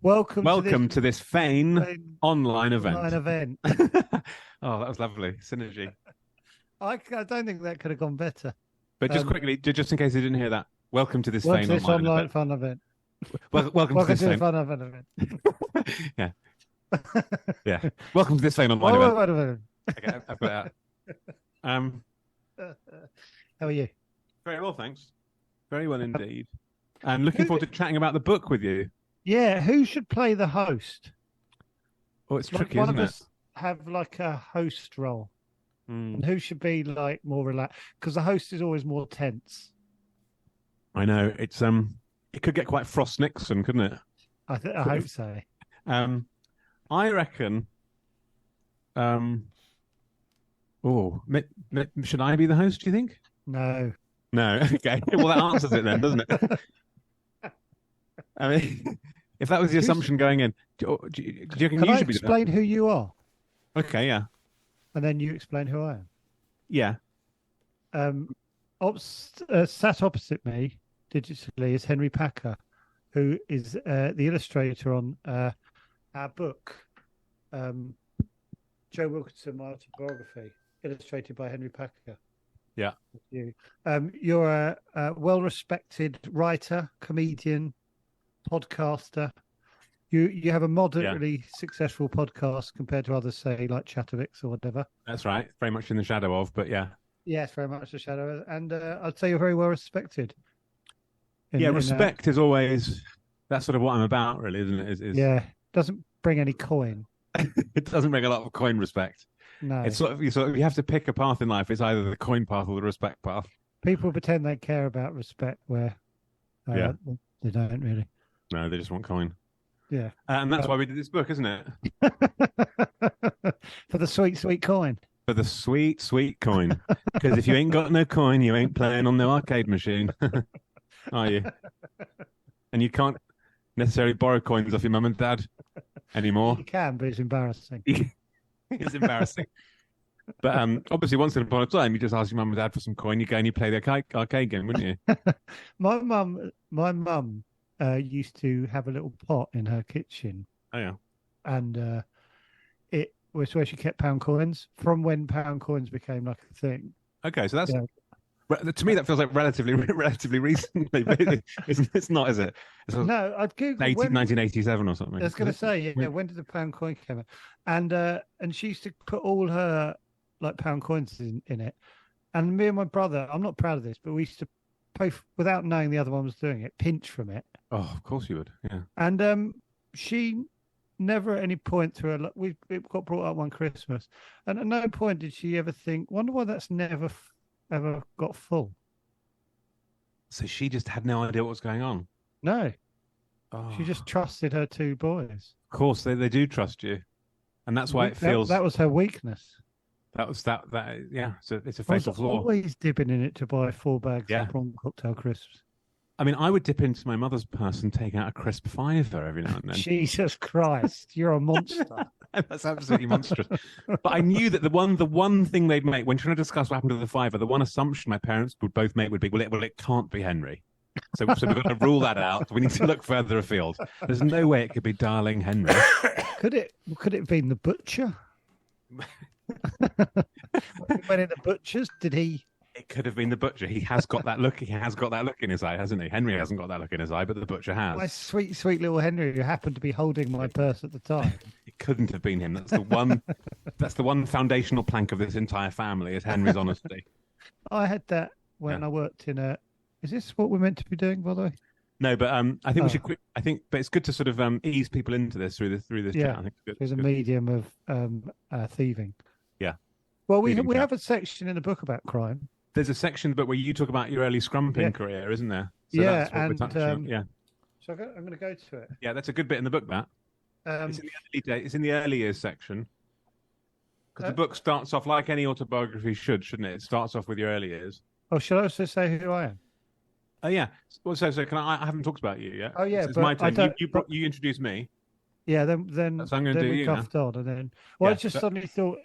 Welcome to this Fane online online event. event. Oh, that was lovely. Synergy. I don't think that could have gone better. But just quickly, just in case you didn't hear that, welcome to this Welcome Fane to this online online event. fun event. Welcome to Welcome this to the Fane. fun event. Yeah. Yeah. Welcome to this Fane online event. Okay, I've got it out. How are you? Very well, thanks. Very well indeed. And looking forward to chatting about the book with you. Yeah, who should play the host? Oh, it's Like tricky, one isn't of it? us have like a host role, Mm. and who should be like more relaxed? Because the host is always more tense. I know it's it could get quite Frost Nixon, couldn't it? I hope so. I reckon. Oh, should I be the host? Do you think? No. No. Okay. Well, that answers it then, doesn't it? I mean, if that was the assumption going in, do you reckon Can you I should be the explain who you are, Okay, yeah, and then you explain who I am? yeah. Sat opposite me digitally is Henry Packer, who is the illustrator on our book, Joe Wilkinson, My Autobiography, illustrated by Henry Packer. Yeah. You're a well-respected writer, comedian, podcaster. You have a moderately successful podcast compared to others, say, like Chattervix or whatever. That's right. Very much in the shadow of, but yeah. Yes, very much the shadow. And I'd say you're very well respected. Respect is always, that's sort of what I'm about, really, isn't it? Yeah, doesn't bring any coin. It doesn't bring a lot of coin respect. No. It's sort of you have to pick a path in life. It's either the coin path or the respect path. People pretend they care about respect where they don't really. No, they just want coin. Yeah. And that's why we did this book, isn't it? For the sweet, sweet coin. For the sweet, sweet coin. Because if you ain't got no coin, you ain't playing on the arcade machine, are you? And you can't necessarily borrow coins off your mum and dad anymore. You can, but it's embarrassing. It's embarrassing. But obviously, once upon a time, you just ask your mum and dad for some coin. You go and you play the arcade game, wouldn't you? My mum used to have a little pot in her kitchen. Oh yeah. And it was where she kept pound coins from when pound coins became like a thing. Okay, so that's to me that feels like relatively recently. But it's not, is it? No, I'd Google 1987 or something. I was going to say, when did the pound coin come out? And she used to put all her like pound coins in it. And me and my brother, I'm not proud of this, but we used to pay without knowing the other one was doing it, pinch from it. Oh, of course you would. Yeah. And she never at any point through her, it got brought up one Christmas, and at no point did she ever think, wonder why that's never ever got full. So she just had no idea what was going on. No. Oh. She just trusted her two boys. Of course, they do trust you, and that's why it feels that was her weakness. That was that. Yeah, so it's a fatal flaw. Always dipping in it to buy 4 bags of prawn cocktail crisps. I mean, I would dip into my mother's purse and take out a crisp fiver every now and then. Jesus Christ, you're a monster. That's absolutely monstrous. But I knew that the one thing they'd make when trying to discuss what happened to the fiver, the one assumption my parents would both make would be, well, it can't be Henry. So we've got to rule that out. We need to look further afield. There's no way it could be darling Henry. Could it have been the butcher? When in the butcher's, did he? It could have been the butcher. He has got that look. He has got that look in his eye, hasn't he? Henry hasn't got that look in his eye, but the butcher has. My sweet, sweet little Henry, who happened to be holding my purse at the time. It couldn't have been him. That's the one. That's the one foundational plank of this entire family is Henry's honesty. I had that when I worked in a. Is this what we're meant to be doing, by the way? No, but I think we should. But it's good to sort of ease people into this through this chat. I think it's a medium of thieving. Yeah. Well, we have a section in the book about crime. There's a section, but where you talk about your early scrumping career, isn't there? So that's what and we're touching on. Yeah. So I'm going to go to it. Yeah, that's a good bit in the book. That it's in the early days. It's in the early years section. Because the book starts off like any autobiography shouldn't it? It starts off with your early years. Oh, should I also say who I am? Oh yeah. Well, so can I haven't talked about you yet. Oh yeah, it's my turn. You introduced me. Yeah, then so I'm going to do you now. On, and then I just suddenly thought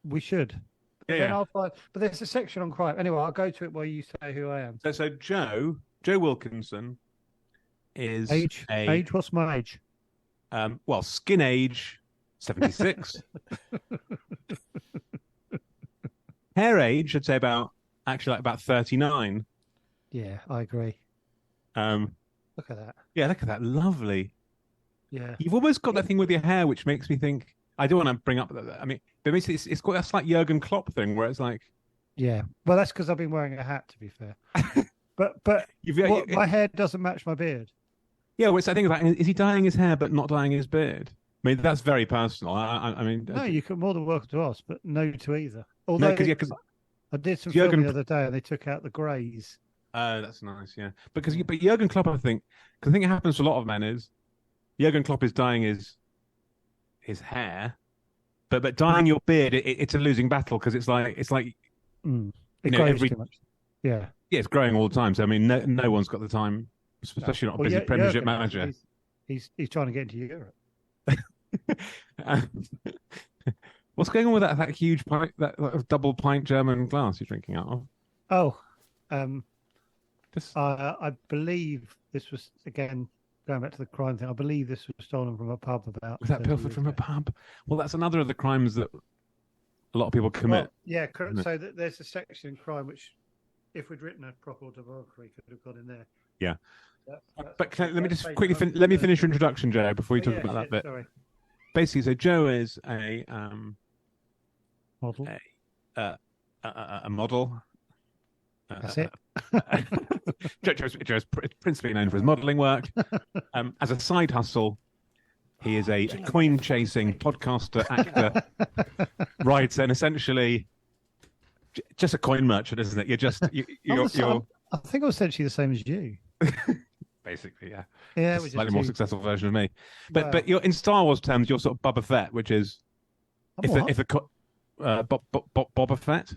we should. Yeah. I'll find, but there's a section on crime. Anyway, I'll go to it while you say who I am. So Joe Wilkinson is Age? What's my age? Well, skin age 76. Hair age, I'd say about 39. Yeah, I agree. Look at that. Yeah, look at that, lovely. Yeah, You've almost got that thing with your hair, which makes me think. I don't want to bring up. I mean, but basically, it's got that slight Jurgen Klopp thing where it's like. yeah. Well, that's because I've been wearing a hat, to be fair. But my hair doesn't match my beard. Yeah, which I think is like, is he dyeing his hair but not dyeing his beard? I mean, that's very personal. I mean, no, you can more than welcome to ask, but no to either. Although I did some filming the other day and they took out the greys. Oh, that's nice, yeah. But Jurgen Klopp, I think, because I think it happens to a lot of men is Jurgen Klopp is dyeing his hair, but dyeing your beard, it's a losing battle because it's like it grows too much. Yeah, it's growing all the time. So I mean, no one's got the time, especially not a busy Premiership manager. He's trying to get into Europe. What's going on with that huge pint, that double pint German glass you're drinking out of? Oh, I believe this was, again, going back to the crime thing, I believe this was stolen from a pub about. Was that pilfered from a pub? Well, that's another of the crimes that a lot of people commit. Well, yeah, so there's a section in crime which, if we'd written a proper autobiography, could have gone in there. Yeah. But let me just quickly let me finish your introduction, Joe, before you talk about that bit. Sorry. Basically, so Joe is a model. A model. That's it. Joe's principally known for his modelling work. As a side hustle, he is a coin-chasing podcaster, actor, writer, and essentially just a coin merchant, isn't it? You're I think I'm essentially the same as you. Basically, yeah. Yeah, a slightly more successful version of me. But you're, in Star Wars terms, you're sort of Boba Fett, which is Boba Fett.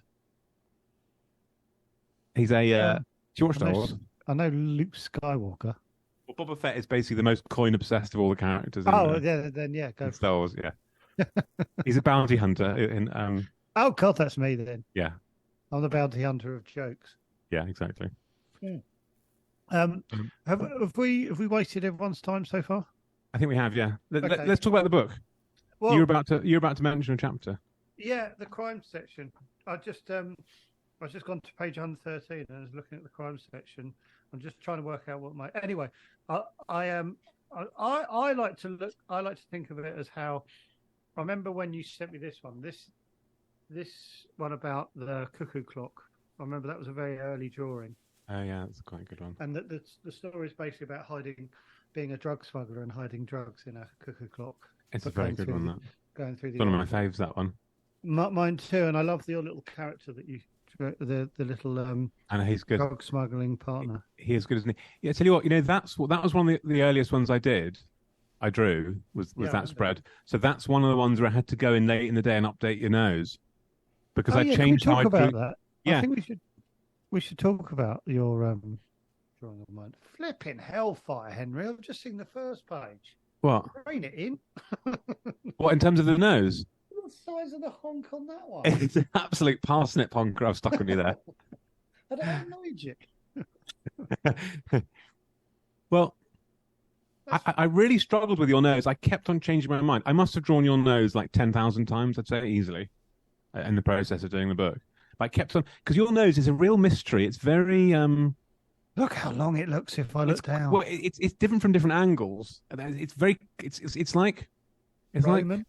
He's a. Do you watch Star Wars? I know Luke Skywalker. Well, Boba Fett is basically the most coin obsessed of all the characters. Go Star Wars. Yeah, he's a bounty hunter. Oh God, that's me then. Yeah, I'm the bounty hunter of jokes. Yeah, exactly. Yeah. Have we wasted everyone's time so far? I think we have. Yeah. Let's talk about the book. Well, you're about to mention a chapter. Yeah, the crime section. I just gone to page 113 and I was looking at the crime section. I'm just trying to work out what my. Anyway, I like to look. I like to think of it as how. I remember when you sent me this one. This one about the cuckoo clock. I remember that was a very early drawing. Oh yeah, that's quite a good one. And the story is basically about being a drug smuggler and hiding drugs in a cuckoo clock. It's a very good one. Going through the. One of my faves, that one. Mine too, and I love your little character that you, the little and he's good drug smuggling partner. He is good, isn't he? Yeah, tell you what, that was one of the earliest ones I drew was that spread. So that's one of the ones where I had to go in late in the day and update your nose because I changed how I drew. About that? Yeah, I think we should talk about your drawing of mine. Flipping hellfire, Henry! I've just seen the first page. What? Rein it in. What, in terms of the nose? What size of the honk on that one? It's an absolute parsnip honker I've stuck on you there. I don't acknowledge it. Well, I really struggled with your nose. I kept on changing my mind. I must have drawn your nose like 10,000 times, I'd say, easily, in the process of doing the book. But I kept on, because your nose is a real mystery. It's very... Look how long it looks if I look down. Well, it's different from different angles. It's very... It's like Roman?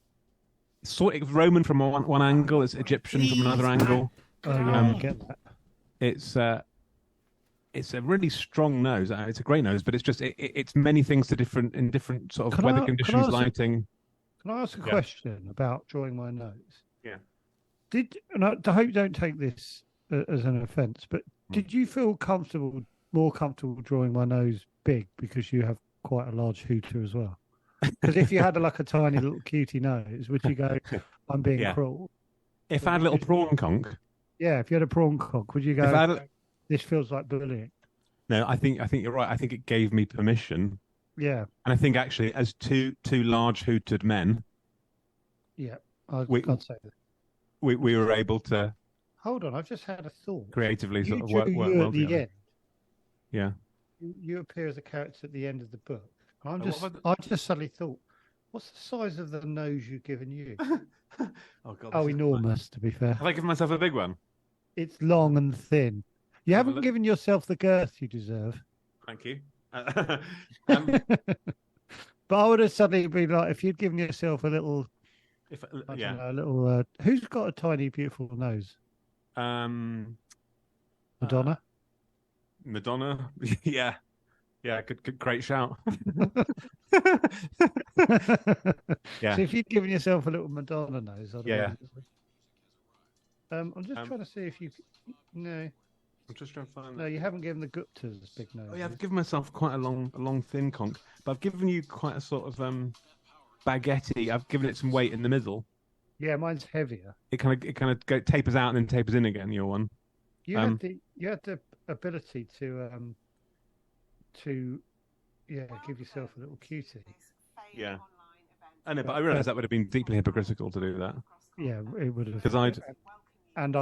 Sort of Roman from one angle. It's Egyptian from another angle. Oh, yeah, I get that. It's a really strong nose. It's a great nose, but it's just it's many things in different sort of weather conditions, lighting. Can I ask a question about drawing my nose? Yeah. I hope you don't take this as an offence, but did you feel more comfortable drawing my nose big because you have quite a large hooter as well? Because if you had a tiny little cutie nose, would you go, I'm being cruel? If I had a little prawn conch. Yeah, if you had a prawn conch, would you go, this feels like bullying? No, I think you're right. I think it gave me permission. Yeah. And I think actually as two large hooted men. Yeah, I'd say that. We were able to. Hold on, I've just had a thought. Creatively sort of work well at the together. end. Yeah. you appear as a character at the end of the book. I I just suddenly thought, what's the size of the nose you've given you? Oh God. Oh, enormous, to be fair. Have I given myself a big one? It's long and thin. You Have a haven't look. given yourself the girth you deserve. Thank you. But I would have suddenly been like, if you'd given yourself a little, if I yeah. don't know, a little. Who's got a tiny, beautiful nose? Um. Madonna. Madonna. Yeah. Yeah. Good. Great shout. Yeah. So if you'd given yourself a little Madonna nose, I'd have Yeah. I'm just trying to see if you. No, I'm just trying to find. no, you haven't given the Guptas big nose. Oh yeah, I've given myself quite a long thin conch, but I've given you quite a sort of baguette. I've given it some weight in the middle. Yeah, mine's heavier. It kind of tapers out and then tapers in again. Your one. You had the ability to give yourself a little cutie. Yeah. I know, but I realised that would have been deeply hypocritical to do that. Yeah, it would have. Because I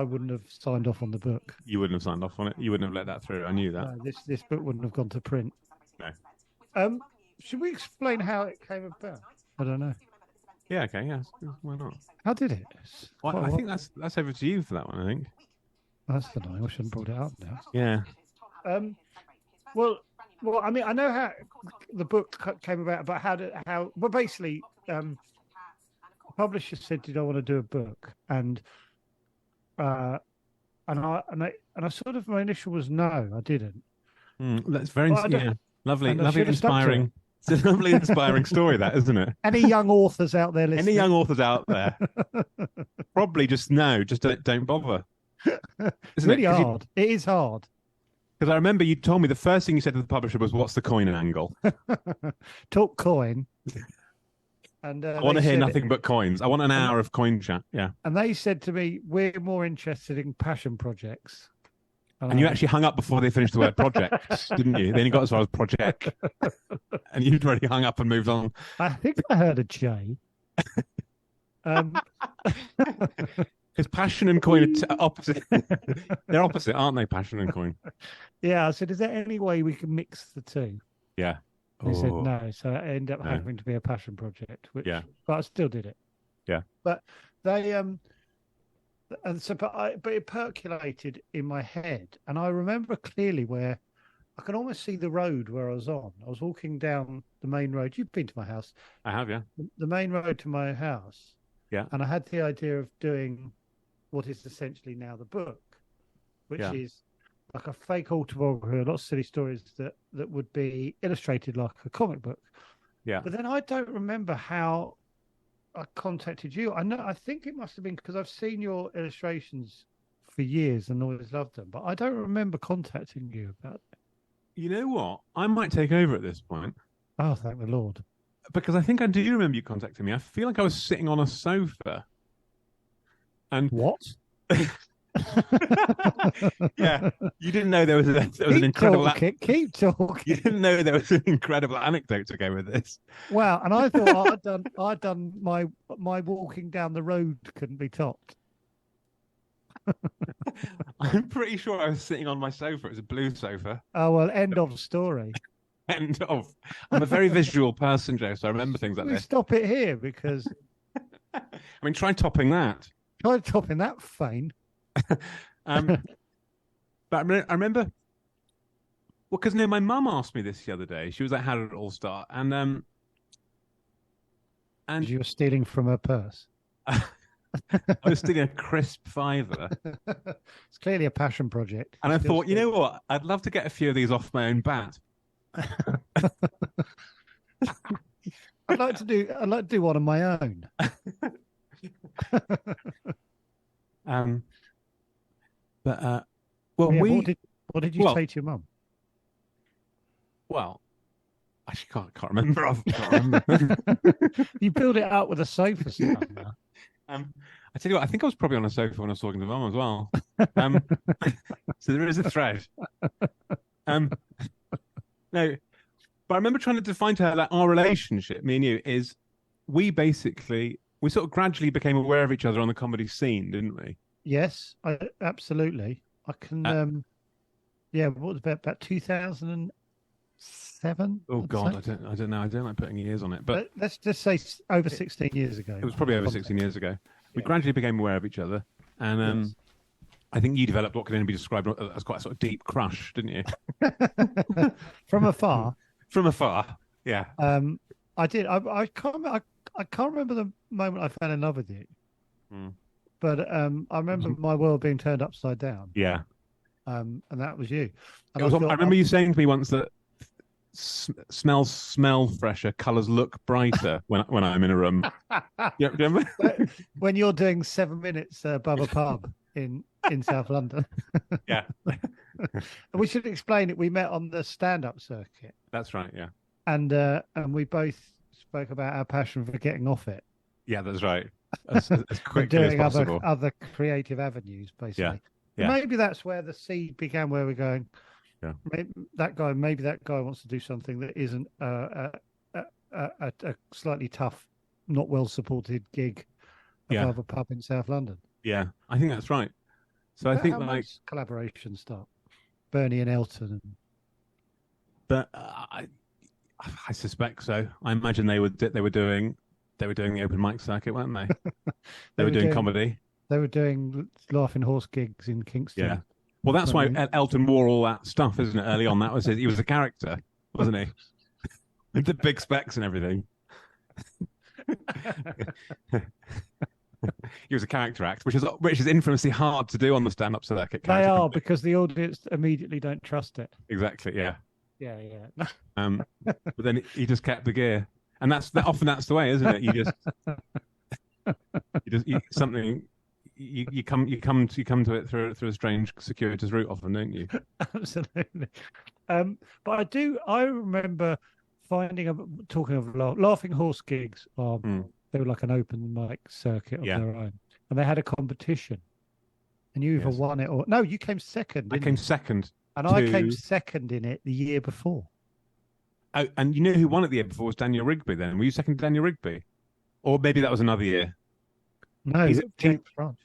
wouldn't have signed off on the book. You wouldn't have signed off on it. You wouldn't have let that through. I knew that. No, this book wouldn't have gone to print. No. Should we explain how it came about? I don't know. Yeah. Okay. Yeah. Why not? How did it? Well, I think that's over to you for that one. I think. That's the name. I shouldn't have brought it up now. Yeah. Well, I mean, I know how the book came about, but well, basically, the publisher said, "Did I want to do a book?" And I sort of, my initial was no, I didn't. That's very lovely, inspiring. It. It's a lovely, inspiring story, that, isn't it? Any young authors out there listening? Any young authors out there? Probably just don't bother. It's really hard. It is hard. Because I remember you told me the first thing you said to the publisher was, "What's the coin angle?" Talk coin. And I want to hear nothing but coins. I want an hour of coin chat. Yeah. And they said to me, "We're more interested in passion projects." And you actually hung up before they finished the word project, didn't you? Then you got as far as project, and you'd already hung up and moved on. I think I heard a J. Because passion and coin are opposite. They're opposite, aren't they? Passion and coin. Yeah. I said, "Is there any way we can mix the two?" Yeah. They said no, so it ended up having to be a passion project. But I still did it. Yeah. But they but it percolated in my head, and I remember clearly where I can almost see the road where I was on. I was walking down the main road. You've been to my house. I have, yeah. The main road to my house. Yeah. And I had the idea of doing what is essentially now the book, which is like a fake autobiography, a lot of silly stories that would be illustrated like a comic book. Yeah. But then I don't remember how I contacted you. I think it must have been because I've seen your illustrations for years and always loved them, but I don't remember contacting you about it. You know what? I might take over at this point. Oh, thank the Lord. Because I think I do remember you contacting me. I feel like I was sitting on a sofa. And what? Yeah, you didn't know there was an incredible. Keep talking. You didn't know there was an incredible anecdote to go with this. Wow, and I thought I'd done my walking down the road couldn't be topped. I'm pretty sure I was sitting on my sofa. It was a blue sofa. Oh well, end of story. End of. I'm a very visual person, Joe, so I remember things like this. Stop it here because. I mean, try topping that. Try topping that, Fane. But I remember, well, because my mum asked me this the other day. She was like, "How did it all start?" And you were stealing from her purse. I was stealing a crisp £5. It's clearly a passion project. And I thought, you know what? I'd love to get a few of these off my own bat. I'd like to do one on my own. Well, what did you say to your mum? Well, I actually can't remember. I can't remember. You build it out with a sofa stand. I tell you what, I think I was probably on a sofa when I was talking to mum as well. So there is a thread. No, but I remember trying to define to her that our relationship, me and you, is we sort of gradually became aware of each other on the comedy scene, didn't we? Yes, absolutely. I can. What was about 2008? 7. Oh I'd God, say. I don't know. I don't like putting years on it, but Let's just say over 16 years ago. it was probably over 16 years ago. We Yeah. gradually became aware of each other, and Yes. I think you developed what can only be described as quite a sort of deep crush, didn't you? From afar. From afar, yeah. I did. I can't remember the moment I fell in love with you, Mm. but I remember my world being turned upside down. Yeah. And that was you. And I remember you saying to me once that smells smell fresher, colours look brighter when I'm in a room. Yeah, do you remember? when you're doing 7 minutes above a pub in South London. Yeah. We should explain it. We met on the stand-up circuit, That's right, yeah. and we both spoke about our passion for getting off it. Yeah, that's right. As quickly doing as possible. other creative avenues, basically. Yeah. Yeah. Maybe that's where the seed began, where we're going. Yeah. Maybe that guy wants to do something that isn't a slightly tough, not well supported gig above a pub in South London. Yeah, I think that's right. So I think like collaborations start. Bernie and Elton. But I suspect so. I imagine they were doing the open mic circuit, weren't they? They were doing comedy. They were doing Laughing Horse gigs in Kingston. Yeah. Well, that's why Elton wore all that stuff, isn't it? Early on, he was a character, wasn't he? With the big specs and everything. He was a character act, which is infamously hard to do on the stand-up circuit. They are, because the audience immediately don't trust it. Exactly. Yeah. Yeah. But then he just kept the gear, and often that's the way, isn't it? You come to it through a strange circuitous route, often, don't you? Absolutely. But I remember talking of Laughing Horse gigs. They were like an open mic circuit of their own, and they had a competition, and you either won it or no. You came second. I came second, and I came second in it the year before. Oh, and you know who won it the year before was Daniel Rigby. Then were you second to Daniel Rigby, or maybe that was another year? No, James Branch.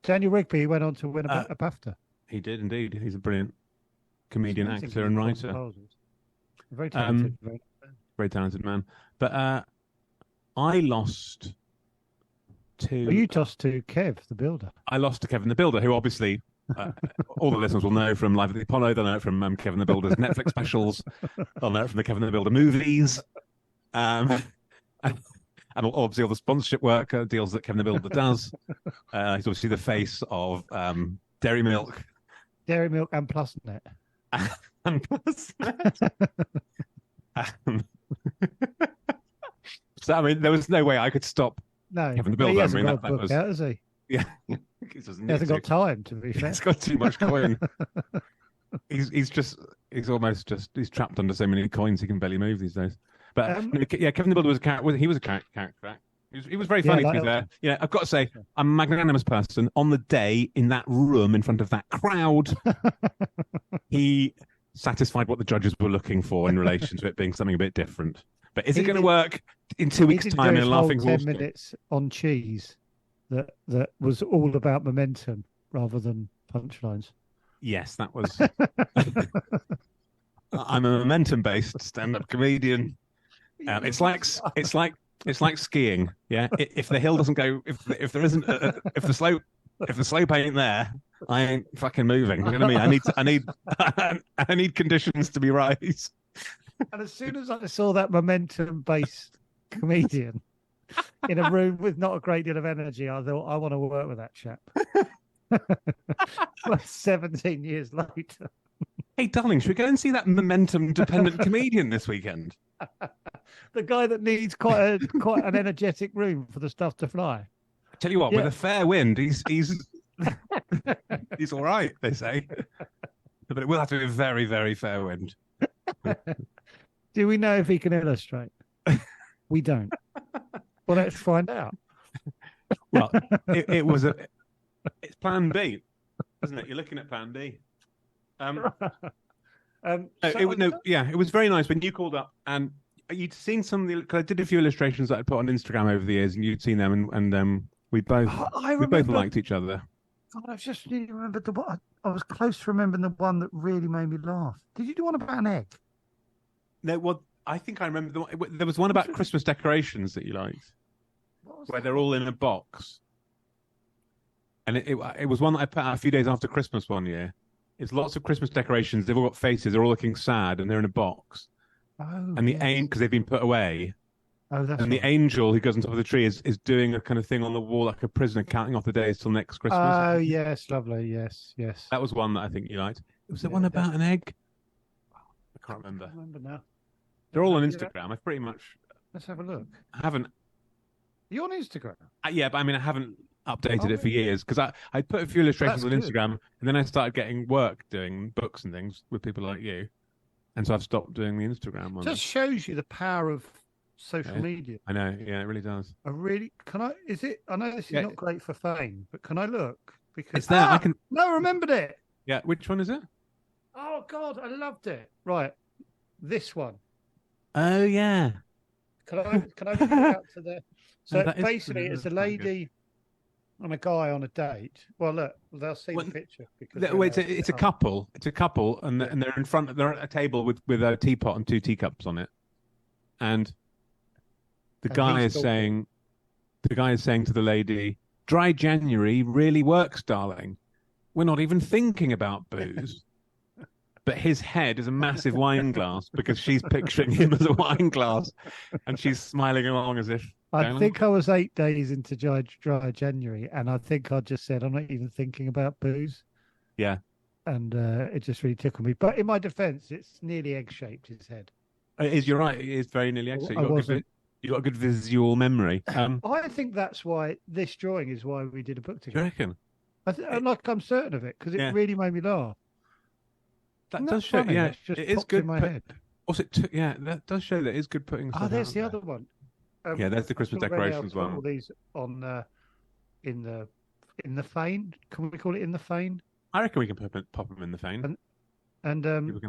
Daniel Rigby went on to win a BAFTA. He did indeed. He's a brilliant comedian, actor, and writer. Very talented. Very talented man. But I lost to. Well, you lost to Kev, the builder. I lost to Kevin the Builder, who obviously all the listeners will know from Live at the Apollo. They'll know it from Kevin the Builder's Netflix specials. They'll know it from the Kevin the Builder movies. And obviously all the sponsorship work deals that Kevin the Builder does. He's obviously the face of Dairy Milk. Dairy Milk and PlusNet. And PlusNet. So, I mean, there was no way I could stop Kevin the Builder. He hasn't got a book out, has he? Yeah. He hasn't got time, to be fair. He's got too much coin. he's trapped under so many coins he can barely move these days. But Kevin the Builder was a character. He was a character. He was very funny to be there. Yeah, I've got to say, I'm a magnanimous person. On the day in that room in front of that crowd, he satisfied what the judges were looking for in relation to it being something a bit different. But is it going to work in 2 weeks' time in a Laughing Horse? 10 minutes on cheese that was all about momentum rather than punchlines. Yes, that was. I'm a momentum-based stand-up comedian. It's like skiing. Yeah, if the hill doesn't go, if there isn't, if the slope ain't there, I ain't fucking moving. You know what I mean? I need conditions to be right. And as soon as I saw that momentum-based comedian in a room with not a great deal of energy, I thought, I want to work with that chap. Like 17 years later. Hey, darling, should we go and see that momentum-dependent comedian this weekend? The guy that needs quite an energetic room for the stuff to fly. I tell you what, with a fair wind, he's he's all right, they say. But it will have to be a very, very fair wind. Do we know if he can illustrate? We don't. Well, let's find out. Well, it's Plan B, isn't it? You're looking at Plan B. It was very nice when you called up and you'd seen some of the. Cause I did a few illustrations that I put on Instagram over the years, and you'd seen them, and we both liked each other. God, I just really remembered I was close to remembering the one that really made me laugh. Did you do one about an egg? No, well, I think I remember there was one about Christmas decorations that you liked, where they're all in a box. And it was one that I put out a few days after Christmas one year. It's lots of Christmas decorations. They've all got faces. They're all looking sad, and they're in a box. Oh, And the yes. because they've been put away. Oh, that's And right. the angel who goes on top of the tree is doing a kind of thing on the wall, like a prisoner counting off the days till next Christmas. Oh, yes, lovely. Yes, yes. That was one that I think you liked. Was there Yeah, one about an egg? I can't remember. I remember now. They're all on Instagram. I pretty much Let's have a look. haven't. You're on Instagram? Yeah, but I mean, I haven't updated it for years because I put a few illustrations on That's good. Instagram, and then I started getting work doing books and things with people like you, and so I've stopped doing the Instagram one. Just shows you the power of social media. I know, yeah, it really does. I know this is not great for fame, but can I look? Because it's there. I can. No, I remembered it. Yeah, which one is it? Oh God, I loved it. Right, this one. Oh yeah. Can I read it out to the? So No, basically, it's a lady and a guy on a date. Well, look, they'll see the picture because it's a couple. It's a couple, and they're in front. They're at a table with a teapot and two teacups on it, and the guy is saying to the lady, "Dry January really works, darling. We're not even thinking about booze." But his head is a massive wine glass because she's picturing him as a wine glass, and she's smiling along as if. I think I was 8 days into dry January, and I think I just said, I'm not even thinking about booze. Yeah. And it just really tickled me. But in my defense, it's nearly egg-shaped, his head. It is, you're right. It is very nearly egg-shaped. You've got a good visual memory. I think that's why this drawing is why we did a book together. You reckon? I'm certain of it, because it really made me laugh. That does show, yeah, it is good in my head. Also, that does show that it is good putting stuff there's the other one. Yeah, there's the Christmas decorations one. All these on in the fane. Can we call it in the fane? I reckon we can pop them in the fane. And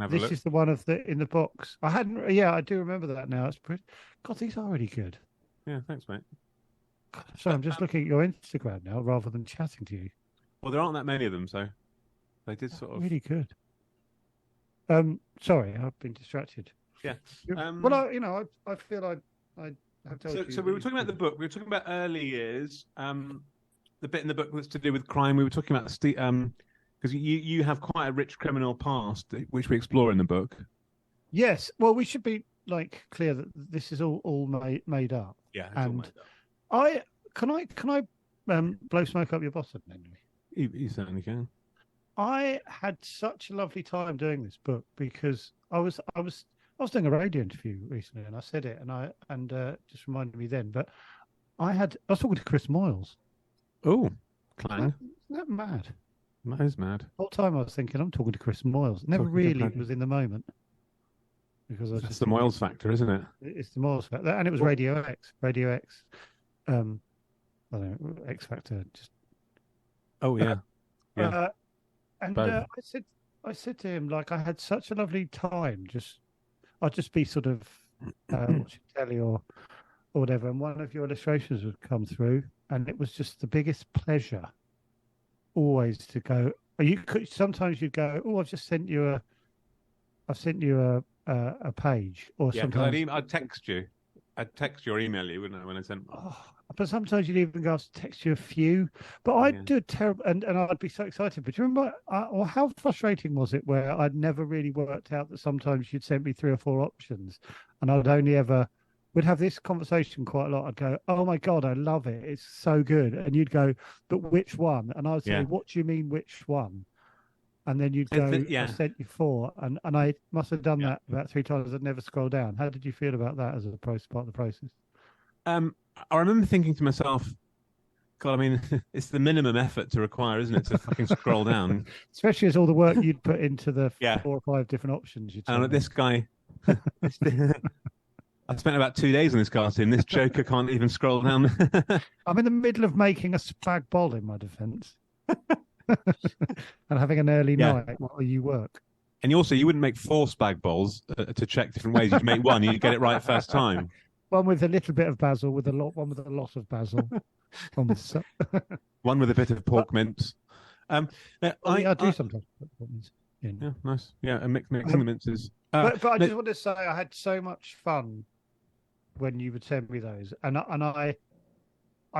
this is the one in the box. I do remember that now. It's pretty. God, these are really good. Yeah, thanks, mate. God, sorry, I'm just looking at your Instagram now rather than chatting to you. Well, there aren't that many of them, so they did sort of really good. Sorry, I've been distracted. Yeah. Well, I feel I have told you. So we were talking about the book. We were talking about early years. The bit in the book that's to do with crime. We were talking about because you have quite a rich criminal past, which we explore in the book. Yes. Well, we should be clear that this is all made up. Yeah. And can I blow smoke up your bottom, Henry? You certainly can. I had such a lovely time doing this book because I was doing a radio interview recently, and I said it, and just reminded me then. But I was talking to Chris Moyles. Oh, clang! Isn't that mad? That is mad. The whole time I was thinking, I'm talking to Chris Moyles. Never really was in the moment because I was That's the Moyles factor, isn't it? It's the Moyles factor, and it was Radio X. I don't know, X Factor. Just yeah. And I said to him, I had such a lovely time. I'd just be sort of watching telly or whatever, and one of your illustrations would come through, and it was just the biggest pleasure. Always to go. Sometimes you'd go, oh, I've sent you a page, or sometimes I'd text you. I'd text you or email you, wouldn't I, when I sent. But sometimes you'd even go, I'll text you a few. But I'd do a terrible, and I'd be so excited. But do you remember, or how frustrating was it where I'd never really worked out that sometimes you'd sent me 3 or 4 options, and we'd have this conversation quite a lot. I'd go, oh my God, I love it. It's so good. And you'd go, but which one? And I would say, what do you mean, which one? And then you'd go, I sent you 4. And I must have done that about 3 times. I'd never scroll down. How did you feel about that as a part of the process? I remember thinking to myself, God, I mean, it's the minimum effort to require, isn't it, to fucking scroll down? Especially as all the work you'd put into the 4 or 5 different options. And this guy, I spent about 2 days on this cartoon. This joker can't even scroll down. I'm in the middle of making a spag bol in my defence. And having an early night while you work. And you wouldn't make 4 spag bols to check different ways. You'd make one, you'd get it right first time. One with a little bit of basil, one with a lot of basil. One with a bit of pork mince. I do sometimes put pork mince in. Yeah, nice. Yeah, and mixing the minces. But I no, just want to say I had so much fun when you would send me those, and I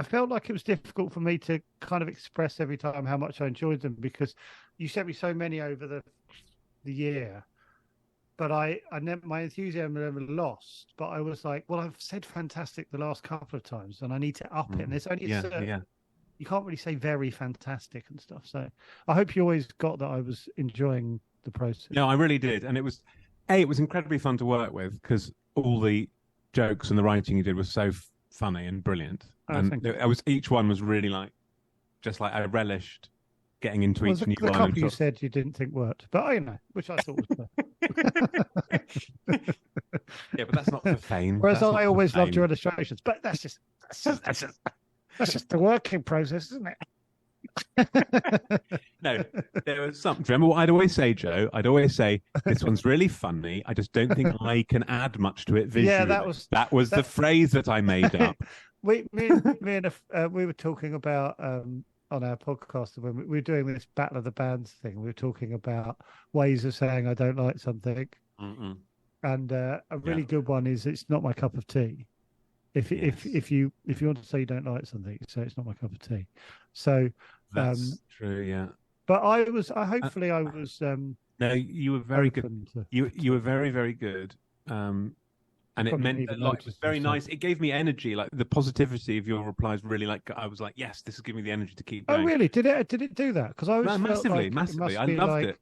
felt like it was difficult for me to kind of express every time how much I enjoyed them because you sent me so many over the year. But I never, my enthusiasm never lost. But I was like, well, I've said fantastic the last couple of times, and I need to up it. And there's only a certain, you can't really say very fantastic and stuff. So I hope you always got that I was enjoying the process. No, I really did, and it was incredibly fun to work with because all the jokes and the writing you did was so funny and brilliant, and each one was really like, just like I relished getting into each new one. The couple you said you didn't think worked, but which I thought was yeah, but that's not for fame. Whereas I always loved your illustrations, but that's just the working process, isn't it? No, there was something. Remember what I'd always say, Joe? I'd always say, this one's really funny. I just don't think I can add much to it visually. Yeah, that was the phrase that I made up. Me and we were talking about on our podcast when we were doing this Battle of the Bands thing. We were talking about ways of saying I don't like something, and a really good one is it's not my cup of tea. If you want to say you don't like something, say it's not my cup of tea. So that's true, yeah. But I was. No, you were very good. You were very, very good. And it meant that it was very nice. It gave me energy. Like the positivity of your replies really, like I was like, yes, this is giving me the energy to keep going. Oh, really? Did it do that? Because I was massively. I loved it.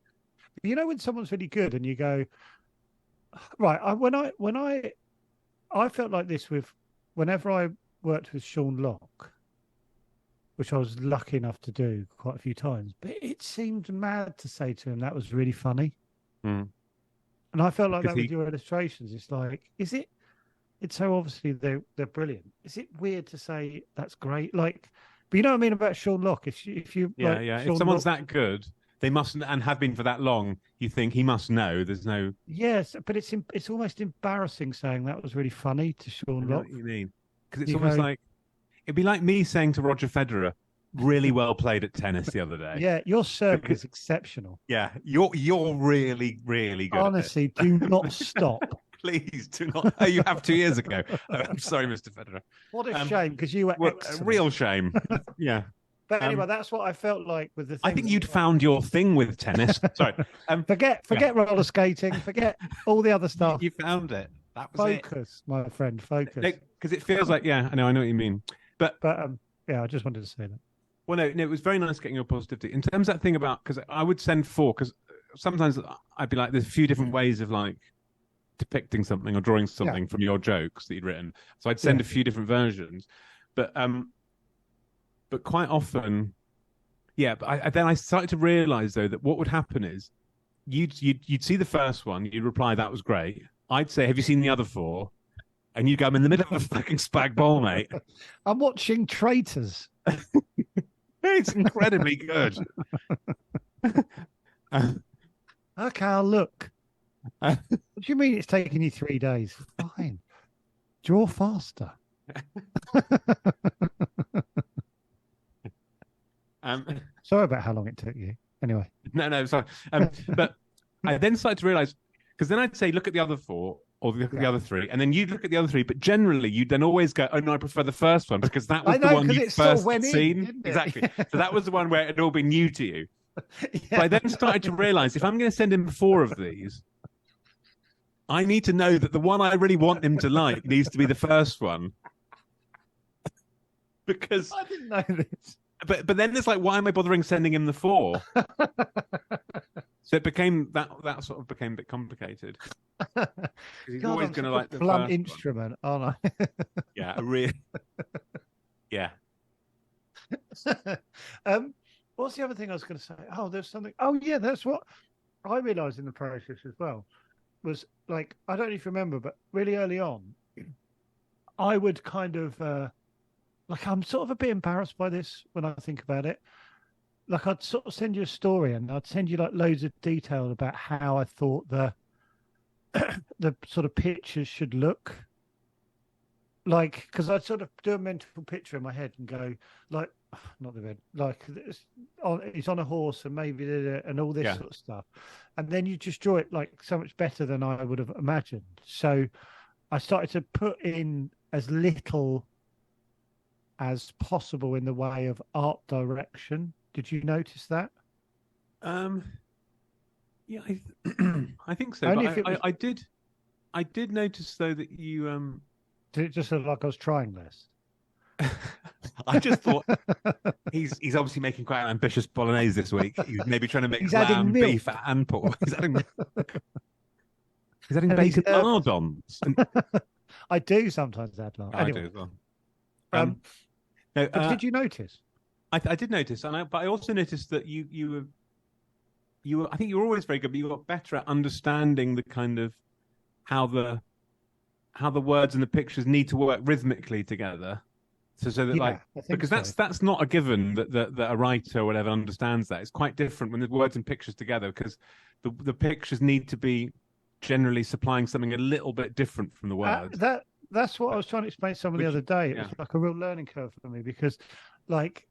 You know when someone's really good and you go, right? When I felt like this whenever I worked with Sean Locke, which I was lucky enough to do quite a few times, but it seemed mad to say to him that was really funny. And I felt like that with your illustrations. It's like, it's so obviously they're brilliant. Is it weird to say that's great? Like, but you know what I mean about Sean Locke? If someone's that good, they mustn't, and have been for that long, you think he must know. There's no. Yes, but it's almost embarrassing saying that was really funny to Sean Locke. What you mean? Because it's almost like it'd be like me saying to Roger Federer, "Really well played at tennis the other day." Yeah, your serve is exceptional. Yeah, you're really, really good. Honestly, do not stop. Please do not. Oh, you have 2 years ago. Oh, I'm sorry, Mr. Federer. What a shame, because you were excellent. A real shame. Yeah. But anyway, that's what I felt like with the thing. I think you'd found your thing with tennis. Sorry. Forget roller skating. Forget all the other stuff. You found it. That was focus, my friend. Focus. Because it feels like, I know what you mean. But I just wanted to say that. Well, no, it was very nice getting your positivity. In terms of that thing about, because I would send 4, because sometimes I'd be like, there's a few different ways of like depicting something or drawing something from your jokes that you'd written. So I'd send a few different versions. But quite often, but then I started to realize though that what would happen is you'd see the first one, you'd reply that was great. I'd say, have you seen the other 4? And you'd go, I'm in the middle of a fucking spag bowl, mate. I'm watching Traitors. It's incredibly good. Okay, I'll look. What do you mean it's taking you 3 days? Fine. Draw faster. Sorry about how long it took you. Anyway. No, sorry. But I then started to realize, because then I'd say, look at the other 4 or look at the other 3, and then you'd look at the other 3, but generally you'd then always go, oh no, I prefer the first one because that was the one you'd first seen. Exactly. So that was the one where it had all been new to you. So I then started to realize, if I'm going to send him 4 of these, I need to know that the one I really want him to like needs to be the first one. Because I didn't know this. But then it's like, why am I bothering sending him the 4? So it became that sort of became a bit complicated. He's always going to like the blunt instrument, aren't I? Yeah, really. Yeah. What's the other thing I was going to say? Oh, there's something. Oh, yeah, that's what I realised in the process as well. Was like, I don't know if you remember, but really early on, I would kind of like, I'm sort of a bit embarrassed by this when I think about it. Like, I'd sort of send you a story and I'd send you like loads of detail about how I thought the sort of pictures should look. Like, because I'd sort of do a mental picture in my head and go, like, not the red, like he's on a horse and maybe and all this Yeah. sort of stuff, and then you just draw it like so much better than I would have imagined. So I started to put in as little as possible in the way of art direction. Did you notice that? Um, yeah, I think so. Only But if it was. I did notice though that you Did it just look like I was trying less? I just thought he's obviously making quite an ambitious bolognese this week. He's maybe trying to make He's adding lamb, milk. beef, and pork. He's adding And he's bacon nervous. lardons. I do sometimes add lard. I do Anyway, as well. No, but did you notice? I did notice, but I also noticed that you were. I think you were always very good, but you got better at understanding the kind of how the words and the pictures need to work rhythmically together. So that Yeah, like I think because so. that's not a given that a writer or whatever understands that. It's quite different when there's words and pictures together because the pictures need to be generally supplying something a little bit different from the words. That's what I was trying to explain to someone the other day. It was yeah. like a real learning curve for me because, like,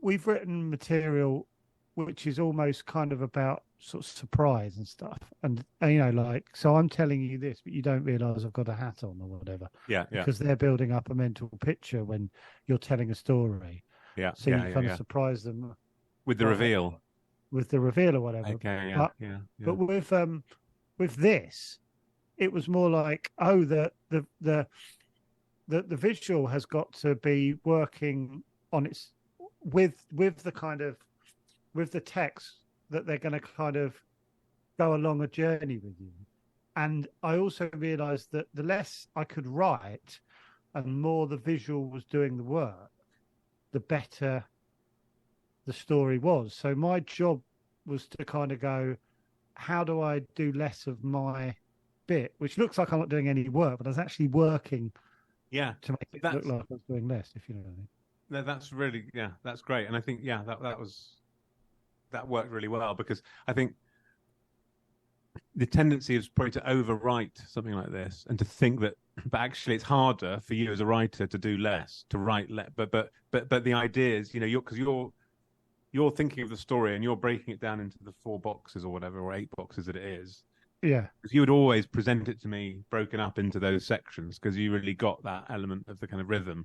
we've written material which is almost kind of about sort of surprise and stuff, and you know, like, so I'm telling you this, but you don't realise I've got a hat on or whatever. Yeah, because they're building up a mental picture when you're telling a story. Yeah, so you kind of surprise them with the reveal. With the reveal or whatever. Okay, yeah. But with this, it was more like, oh, the visual has got to be working on its with the kind of with the text that they're going to kind of go along a journey with you. And I also realized that the less I could write and more the visual was doing the work, the better the story was. So my job was to kind of go, how do I do less of my bit, which looks like I'm not doing any work, but I was actually working to make it look like I was doing less, if you know what I mean. No, that's really, that's great. And I think, that worked really well because I think the tendency is probably to overwrite something like this and to think that, but actually it's harder for you as a writer to do less, to write less. But the idea is, you know, because you're thinking of the story and you're breaking it down into the 4 boxes or whatever, or 8 boxes that it is. Yeah. Because you would always present it to me broken up into those sections because you really got that element of the kind of rhythm.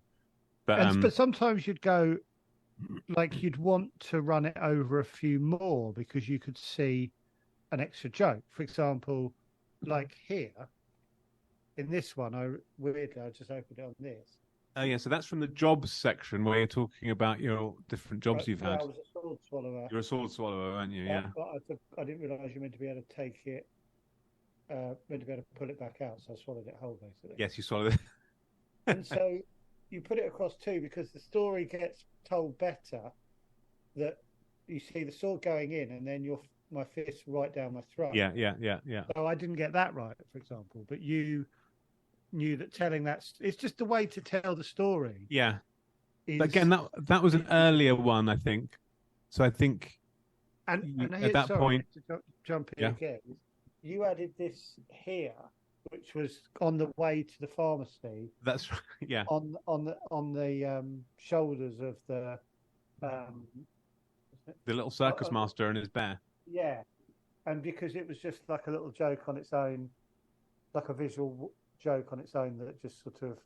But sometimes you'd go, like, you'd want to run it over a few more because you could see an extra joke. For example, like here, in this one, I just opened it on this. Oh, yeah, so that's from the jobs section where you're talking about your different jobs you've had. I was a sword swallower. You're a sword swallower, aren't you? Yeah. But I didn't realise you meant to be able to take it, meant to be able to pull it back out, so I swallowed it whole, basically. Yes, you swallowed it. And so you put it across too because the story gets told better that you see the sword going in and then my fist right down my throat. Yeah. So I didn't get that right, for example, but you knew that telling it's just the way to tell the story. Yeah. But again, that was an earlier one, I think. So I think at that point, to jump in again, you added this here, which was on the way to the pharmacy. That's right. Yeah. On the shoulders of the little circus master and his bear. Yeah, and because it was just like a little joke on its own, like a visual joke on its own that just sort of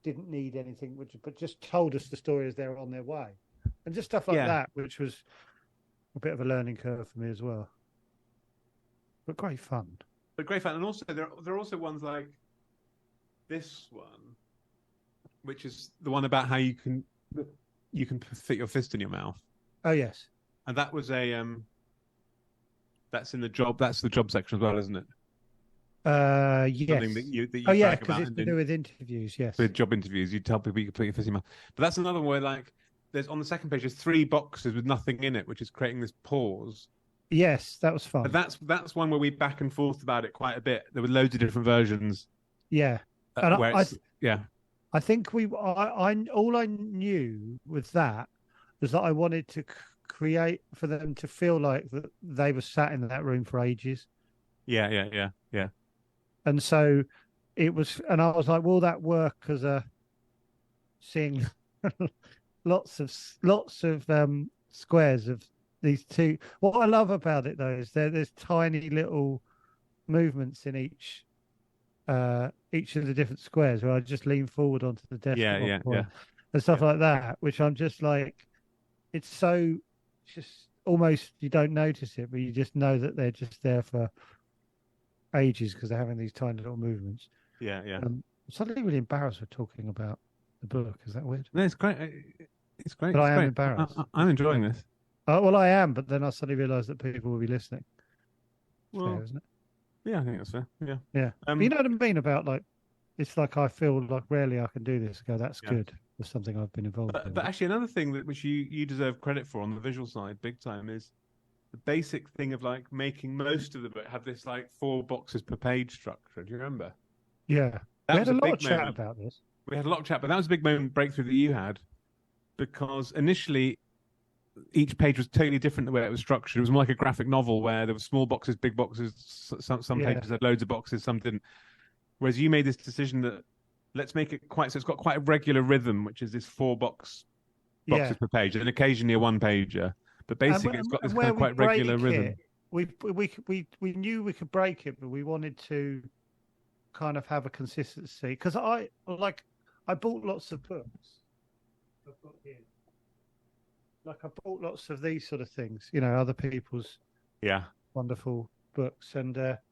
didn't need anything, but just told us the story as they were on their way, and just stuff like that, which was a bit of a learning curve for me as well. But great fun. And also there are also ones like this one, which is the one about how you can fit your fist in your mouth. Oh yes, and that was that's in the job. That's the job section as well, isn't it? Yes. Something that you because it's to do with interviews. Yes, with job interviews, you tell people you can put your fist in your mouth. But that's another one where, like, there's on the second page, there's 3 boxes with nothing in it, which is creating this pause. Yes, that was fun. But that's one where we back and forth about it quite a bit. There were loads of different versions. Yeah, and I think all I knew with that was that I wanted to create for them to feel like that they were sat in that room for ages. Yeah. And so it was, and I was like, will that work as a seeing lots of squares of these two. What I love about it though is there's tiny little movements in each of the different squares where I just lean forward onto the desk Yeah, at one yeah, point yeah, and stuff yeah. like that, which I'm just like, it's so just almost you don't notice it, but you just know that they're just there for ages because they're having these tiny little movements. Yeah, yeah. I'm suddenly really embarrassed for talking about the book. Is that weird? No, it's great. It's great. But It's I am great. embarrassed. I'm enjoying this. Well, I am, but then I suddenly realised that people will be listening. Fair, Well, isn't it? yeah, I think that's fair. Yeah. Yeah. But you know what I mean about like, it's like I feel like rarely I can do this. Go, that's Yeah. good. For something I've been involved in. But actually, another thing that which you deserve credit for on the visual side, big time, is the basic thing of like making most of the book have this like 4 boxes per page structure. Do you remember? Yeah. That We was had a lot big of chat moment. about this. We had a lot of chat, but that was a big moment breakthrough that you had because initially each page was totally different the way it was structured. It was more like a graphic novel where there were small boxes, big boxes. Some Yeah. pages had loads of boxes, some didn't. Whereas you made this decision that let's make it quite so it's got quite a regular rhythm, which is this 4 boxes Yeah. per page, and occasionally a one pager. But basically, it's got this And kind where of we quite regular break rhythm. it, we knew we could break it, but we wanted to kind of have a consistency because I bought lots of books. I've got here. Like I bought lots of these sort of things, you know, other people's Yeah, wonderful books, and that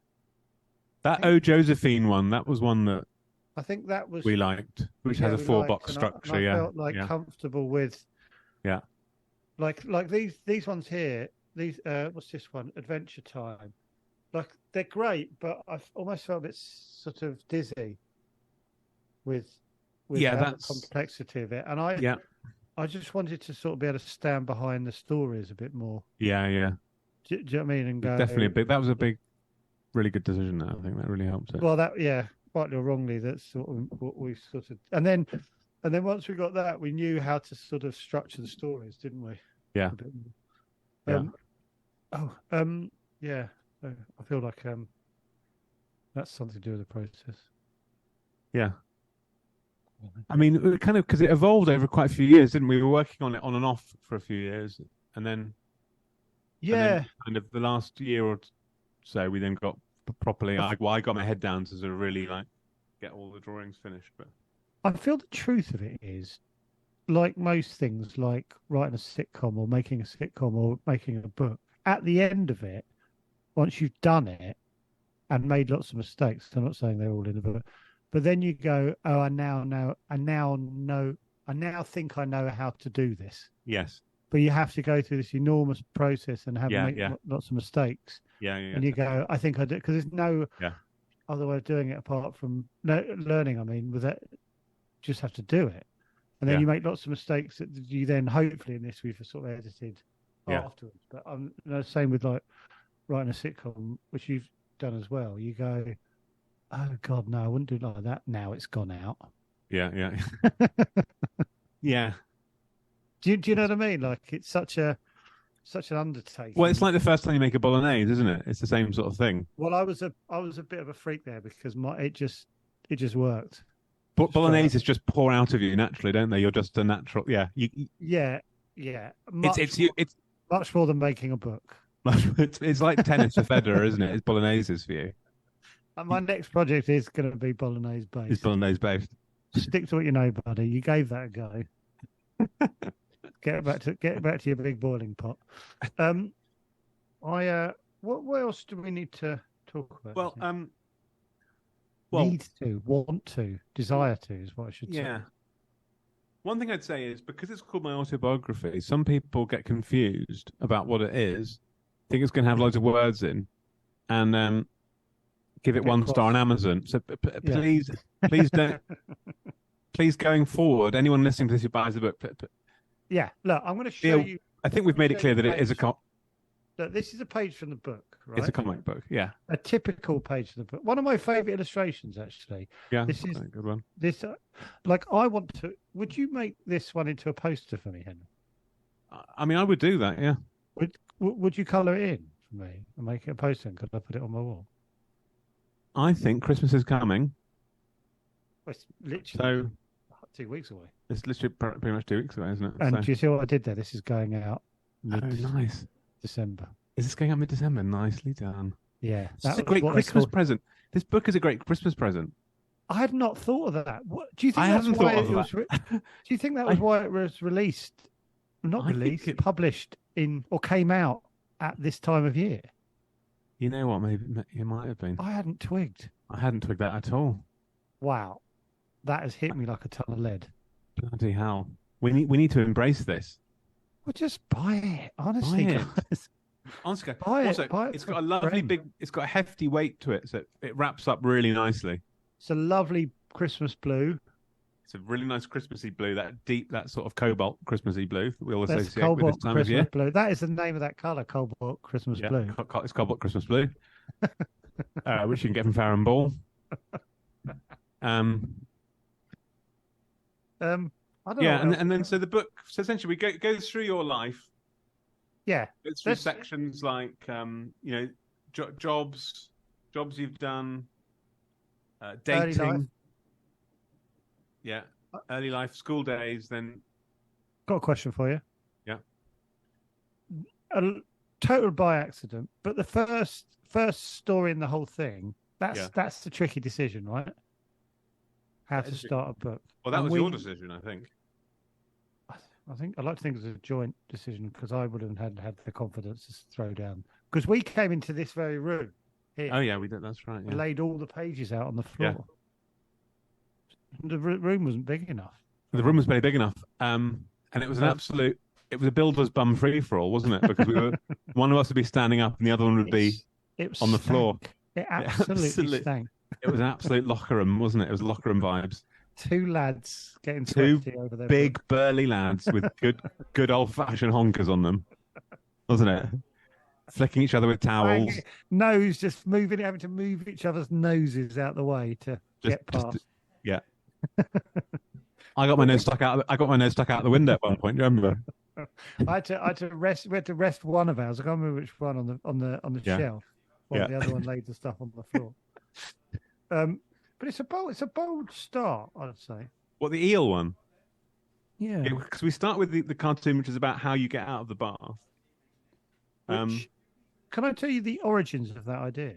O Josephine one, that was one that I think that was we liked, which yeah, has a we 4 box liked, structure. and I Yeah, felt like yeah, comfortable with yeah, like these ones here. These what's this one? Adventure Time. Like they're great, but I've almost felt a bit sort of dizzy with yeah. the That's complexity of it, and yeah, I just wanted to sort of be able to stand behind the stories a bit more. yeah, yeah. Do you know what I mean? And go Definitely a big. That was a big, really good decision. That I think that really helped it. well, that yeah, rightly or wrongly, that's sort of what we sort of, and then once we got that, we knew how to sort of structure the stories, didn't we? Yeah, A bit more. yeah. Yeah. So I feel like that's something to do with the process. Yeah. I mean, it kind of because it evolved over quite a few years, didn't we? We were working on it on and off for a few years, and then Yeah, kind of the last year or so, we then got properly. I got my head down to sort of really like get all the drawings finished. But I feel the truth of it is, like most things, like writing a sitcom or making a sitcom or making a book, at the end of it, once you've done it and made lots of mistakes, I'm not saying they're all in the book, but then you go, oh, I now think I know how to do this. yes, But you have to go through this enormous process and make lots of mistakes. yeah, And you go, I think I do, because there's no yeah, other way of doing it apart from learning. I mean, with that, just have to do it. And then Yeah. you make lots of mistakes that you then hopefully in this we've sort of edited Yeah. afterwards. But same with like writing a sitcom, which you've done as well. You go, oh God, no, I wouldn't do it like that. Now it's gone out. yeah. Yeah. Do you know what I mean? Like it's such an undertaking. Well, it's like the first time you make a bolognese, isn't it? It's the same sort of thing. Well, I was a bit of a freak there because it just worked. But bolognese just pour out of you naturally, don't they? You're just a natural. Yeah. Yeah. It's much more than making a book. It's like tennis for Federer, isn't it? It's bolognese for you. And my next project is going to be bolognese based. It's bolognese based. Stick to what you know, buddy. You gave that a go. Get back to your big boiling pot. What else do we need to talk about? Need to, want to, desire to is what I should say. Yeah. One thing I'd say is because it's called my autobiography, some people get confused about what it is, think it's going to have loads of words in, and give it 1 star on Amazon. So please don't. Please, going forward, anyone listening to this who buys the book, yeah. Look, I'm going to show you. I think we've made it clear that it is Look, this is a page from the book, right? It's a comic book, yeah. A typical page of the book. One of my favourite illustrations, actually. Yeah, this is a good one. This, I want to. Would you make this one into a poster for me, Henry? I mean, I would do that, yeah. Would you colour it in for me and make it a poster? And could I put it on my wall? I think Christmas is coming. It's literally 2 weeks away. It's literally pretty much 2 weeks away, isn't it? And do you see what I did there? This is going out nice. December. Is this going out mid-December? Nicely done. Yeah. That's a great Christmas present. This book is a great Christmas present. I had not thought of that. Do you think I that's hadn't why thought of it was? Do you think that was why it was released? Not released, published or came out at this time of year. You know what? Maybe it might have been. I hadn't twigged. I hadn't twigged that at all. Wow, that has hit me like a ton of lead. Bloody hell! We need to embrace this. Well, just buy it, honestly, guys. Honestly, buy it. Also, buy it it's got a lovely it's got a hefty weight to it, so it wraps up really nicely. It's a lovely Christmas blue. It's a really nice Christmassy blue, that sort of cobalt Christmassy blue that we all That's associate cobalt with this time Christmas of year. Blue. That is the name of that colour, cobalt Christmas blue. It's cobalt Christmas blue, which you can get from Farrow and Ball. I don't know. And then so the book, so essentially we goes through your life. Yeah. It's through sections like jobs you've done, dating. Yeah, early life, school days, then... Got a question for you. Yeah. Total by accident, but the first story in the whole thing, that's the tricky decision, right? How to start a book. Well, that was your decision, I think. I'd like to think it was a joint decision because I wouldn't have had the confidence to throw down. Because we came into this very room here. Oh, yeah, we did. That's right. Yeah. We laid all the pages out on the floor. Yeah. The room wasn't big enough. The room was very big enough, and it was it was a builder's bum free for all, wasn't it? Because one of us would be standing up, and the other one would be on the floor. It absolutely stank. It was an absolute locker room, wasn't it? It was locker room vibes. Two lads getting sweaty over there. Big burly lads with good old fashioned honkers on them, wasn't it? Flicking each other with towels. Nose just having to move each other's noses out the way to get past. Yeah. I got my nose stuck out the window at one point. Do you remember? I had to rest. We had to rest one of ours. I can't remember which one on the shelf. While the other one laid the stuff on the floor. But it's a bold start, I'd say. What, the eel one? Yeah. Because we start with the cartoon, which is about how you get out of the bath. Can I tell you the origins of that idea?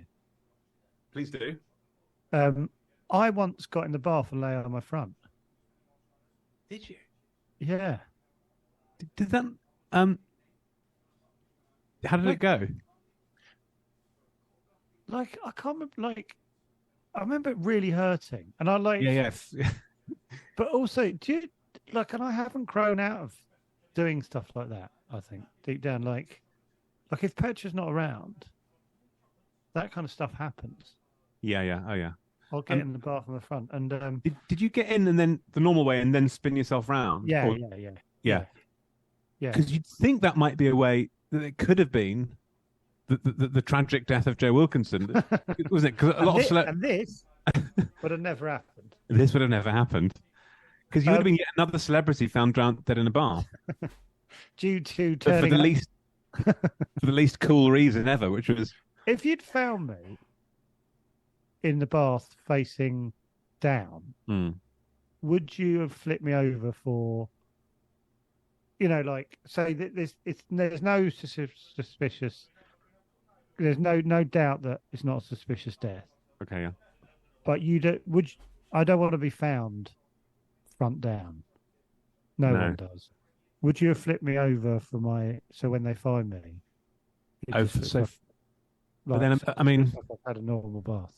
Please do. I once got in the bath and lay on my front. Did you? Yeah. Did that? How did it go? I can't remember. I remember it really hurting, and I Yes. But also, and I haven't grown out of doing stuff like that. I think deep down, like if Petra's not around, that kind of stuff happens. Yeah. Oh yeah. I'll get in the bath on the front, and did you get in and then the normal way and then spin yourself round? Yeah. Because you'd think that might be a way that it could have been the tragic death of Joe Wilkinson, wasn't it? Because a lot and this would have never happened. This would have never happened because you would have been yet another celebrity found drowned dead in a bath due to turning for the least cool reason ever, which was if you'd found me in the bath facing down, would you have flipped me over for, say that there's no suspicious, there's no doubt that it's not a suspicious death. Okay, yeah. But I don't want to be found front down. No one does. Would you have flipped me over so when they find me? But then, I mean, I've had a normal bath.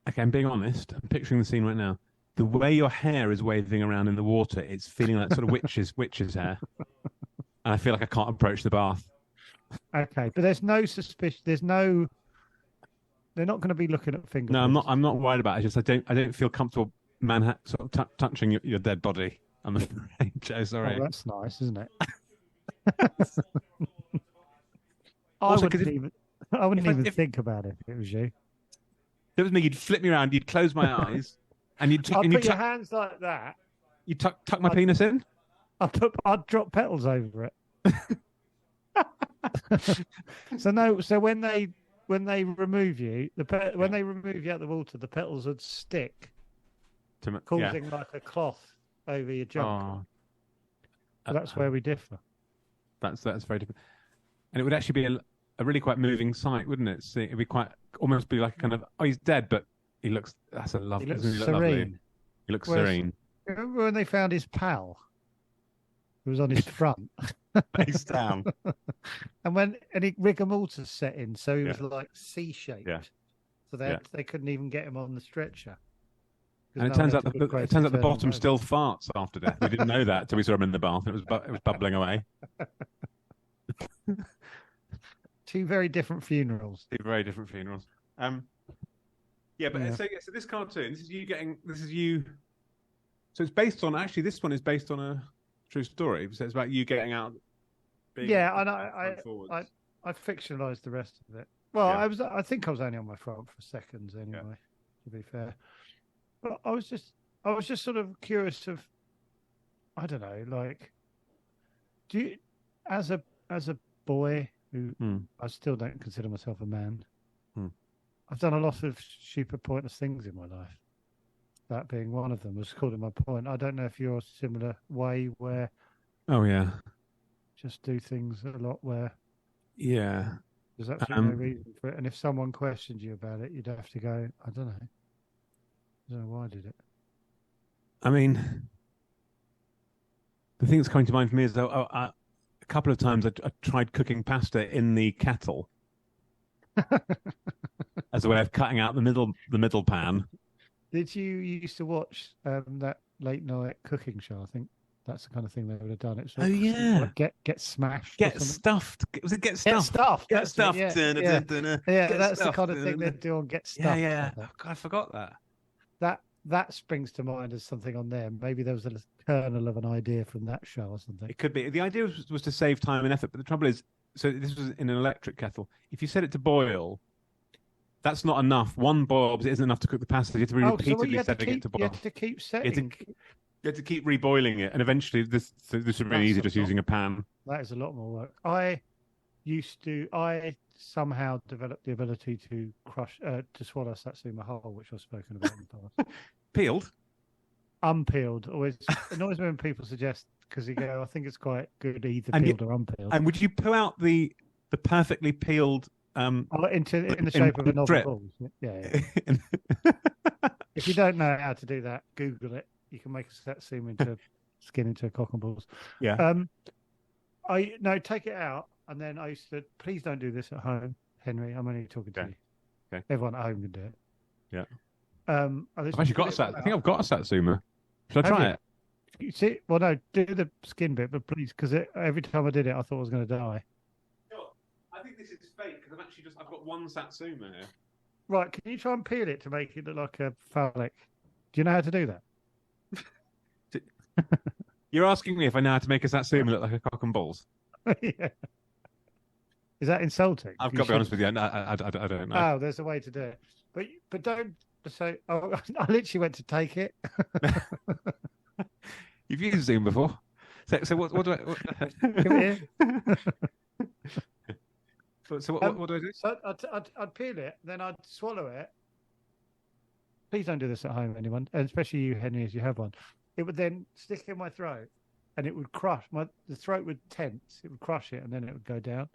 Okay, I'm being honest. I'm picturing the scene right now. The way your hair is waving around in the water, it's feeling like sort of witch's hair. And I feel like I can't approach the bath. Okay, but there's no suspicion. They're not going to be looking at fingers. No, I'm not worried about it. It's just I don't feel comfortable sort of touching your dead body. I'm afraid, Joe. Sorry. Oh, that's nice, isn't it? I wouldn't even think about it if it was you. If it was me, you'd flip me around, you'd close my eyes, and you'd put your hands like that. You tuck my penis in. I'd drop petals over it. So when they remove you, when they remove you out of the water, the petals would stick causing like a cloth over your junk. So that's where we differ. That's very different. And it would actually be a really quite moving sight, wouldn't it? See, it'd be almost be like kind of, he's dead, but he looks, that's a lovely, he looks serene. lovely. He looks serene. Remember when they found his pal? Who was on his front. Face down. and rigor mortis set in, so he was like C-shaped. Yeah. So they couldn't even get him on the stretcher. And it turns out the bottom still farts after death. We didn't know that until we saw him in the bath. It was bubbling away. Two very different funerals. So this cartoon, this is you. So it's based on, actually, this one is based on a true story. So it's about you getting out. And I fictionalized the rest of it. Well, I think I was only on my front for seconds anyway, to be fair. But I was just sort of curious of, I don't know, like, do you, as a boy who I still don't consider myself a man, I've done a lot of stupid, pointless things in my life. That being one of them, was called my point. I don't know if you're a similar way where, just do things a lot where, there's absolutely no reason for it. And if someone questioned you about it, you'd have to go, I don't know why I did it. I mean, the thing that's coming to mind for me is, a couple of times I tried cooking pasta in the kettle as a way of cutting out the middle pan. Did you used to watch that late night cooking show? I think that's the kind of thing they would have done. It's like get smashed, get stuffed. Was it get stuffed? Get stuffed. Yeah, that's the kind of thing they do on Get Stuffed. Yeah. Oh, God, I forgot that. That springs to mind as something on there. Maybe there was a kernel of an idea from that show or something. It could be. The idea was to save time and effort, but the trouble is, so this was in an electric kettle. If you set it to boil, that's not enough. One boil isn't enough to cook the pasta. You have to be repeatedly setting it to boil. You have to keep setting. You have to keep reboiling it, and eventually this is really easy just using a pan. That is a lot more work. I somehow developed the ability to swallow satsuma whole, which I've spoken about in the past. Peeled? Unpeeled. Always annoys me when people suggest, because you go, I think it's quite good either peeled or unpeeled. And would you pull out the perfectly peeled in the shape of a novel ball? Yeah. If you don't know how to do that, Google it. You can make a satsuma skin into a cock and balls. Yeah. Take it out. And then I used to, please don't do this at home, Henry. I'm only talking to you. Okay. Everyone at home can do it. Yeah. I've actually got a I think I've got a satsuma. Should I try it? You see, well, no, do the skin bit, but please, because every time I did it, I thought I was going to die. Sure. I think this is fake because I've got one satsuma here. Right, can you try and peel it to make it look like a phallic? Do you know how to do that? You're asking me if I know how to make a satsuma look like a cock and balls? Yeah. Is that insulting? I've got to be honest with you. I don't know. Oh, there's a way to do it, but don't say. Oh, I literally went to take it. You've used Zoom before, so what do I? Come here. So what do I do? So I'd peel it, then I'd swallow it. Please don't do this at home, anyone, and especially you, Henry, as you have one. It would then stick in my throat, and it would crush. The throat would tense. It would crush it, and then it would go down.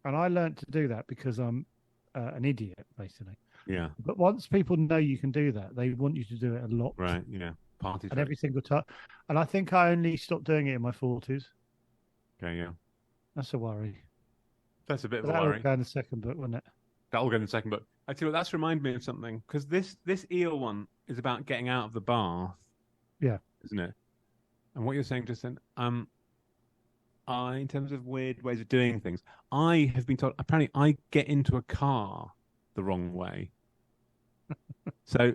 And I learned to do that because I'm an idiot, basically. Yeah. But once people know you can do that, they want you to do it a lot. Right. Yeah. Party. And every single time. And I think I only stopped doing it in my 40s. Okay. Yeah. That's a worry. That's a bit of a worry. worry. That'll go in the second book, wouldn't it? That'll go in the second book. I tell you what, that's reminded me of something, because this eel one is about getting out of the bath. Yeah. Isn't it? And what you're saying just then, in terms of weird ways of doing things, I have been told, apparently I get into a car the wrong way. So,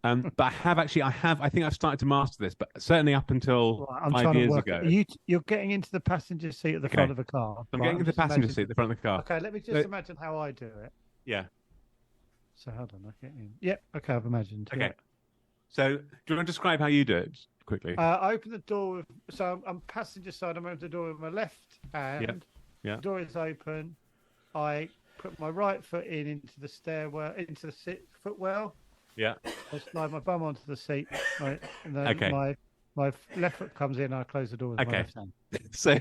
but I think I've started to master this, but certainly up until 5 years ago. You're getting into the passenger seat at the front of a car. I'm getting into the passenger seat at the front of the car. Okay, let me just imagine how I do it. Yeah. So hold on, I get in. Yep, okay, I've imagined. Okay. Yeah. So, do you want to describe how you do it quickly? I open the door so I'm passenger side. I'm opening the door with my left hand. Yeah. The door is open. I put my right foot into the stairwell, into the footwell, Yeah. I slide my bum onto the seat, right, and then Okay. my left foot comes in. I close the door with my Okay. left hand. So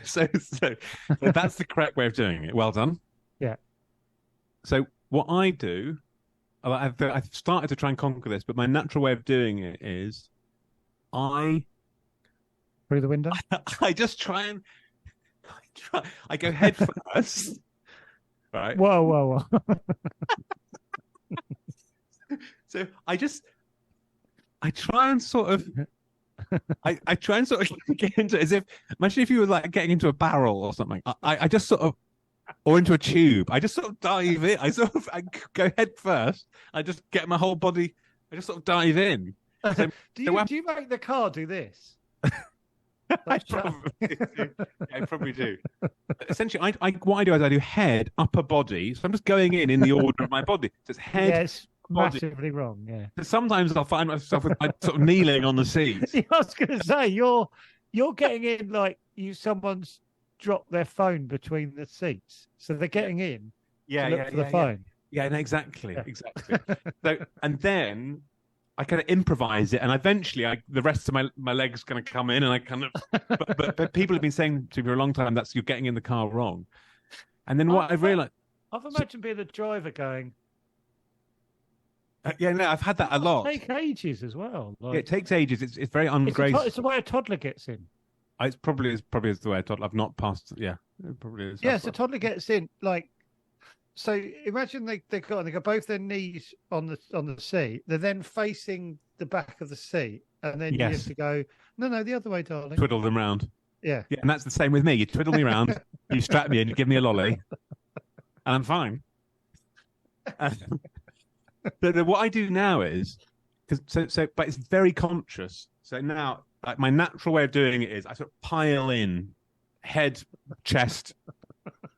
that's the correct way of doing it. Well done. Yeah. So what I do, I've started to try and conquer this, but my natural way of doing it is I Through the window. I just try and I go head first, right? Whoa, whoa, whoa. So I try and sort of I try and sort of get into it as if imagine if you were like getting into a barrel or something. I just sort of or into a tube. I just sort of dive in. I go head first. I just get my whole body. I just sort of dive in. So, do you make the car do this? I probably do. Essentially, what I do is I do head, upper body. So I'm just going in the order of my body. So it's head, yes, body. massively wrong. Yeah. So sometimes I'll find myself with my sort of kneeling on the seat. I was going to say you're getting in like someone's dropped their phone between the seats, so they're getting in. For the phone. Yeah, no, exactly. So and then I kind of improvise it, and eventually, the rest of my legs kind of come in, and I kind of. But people have been saying to me for a long time that's you're getting in the car wrong, and then what I realized. I've imagined being a driver going. Yeah, no, I've had that a lot. It takes ages as well. Like, it takes ages. It's very ungraceful. It's the way a toddler gets in. It's probably is the way a toddler. I've not passed. Yeah, it probably is. Yeah, so toddler gets in like. So imagine they got both their knees on the seat. They're then facing the back of the seat, and then you have to go. No, the other way, darling. Twiddle them round. Yeah, and that's the same with me. You twiddle me round, you strap me in, you give me a lolly, and I'm fine. But what I do now is but it's very conscious. So now, like my natural way of doing it is I sort of pile in head, chest,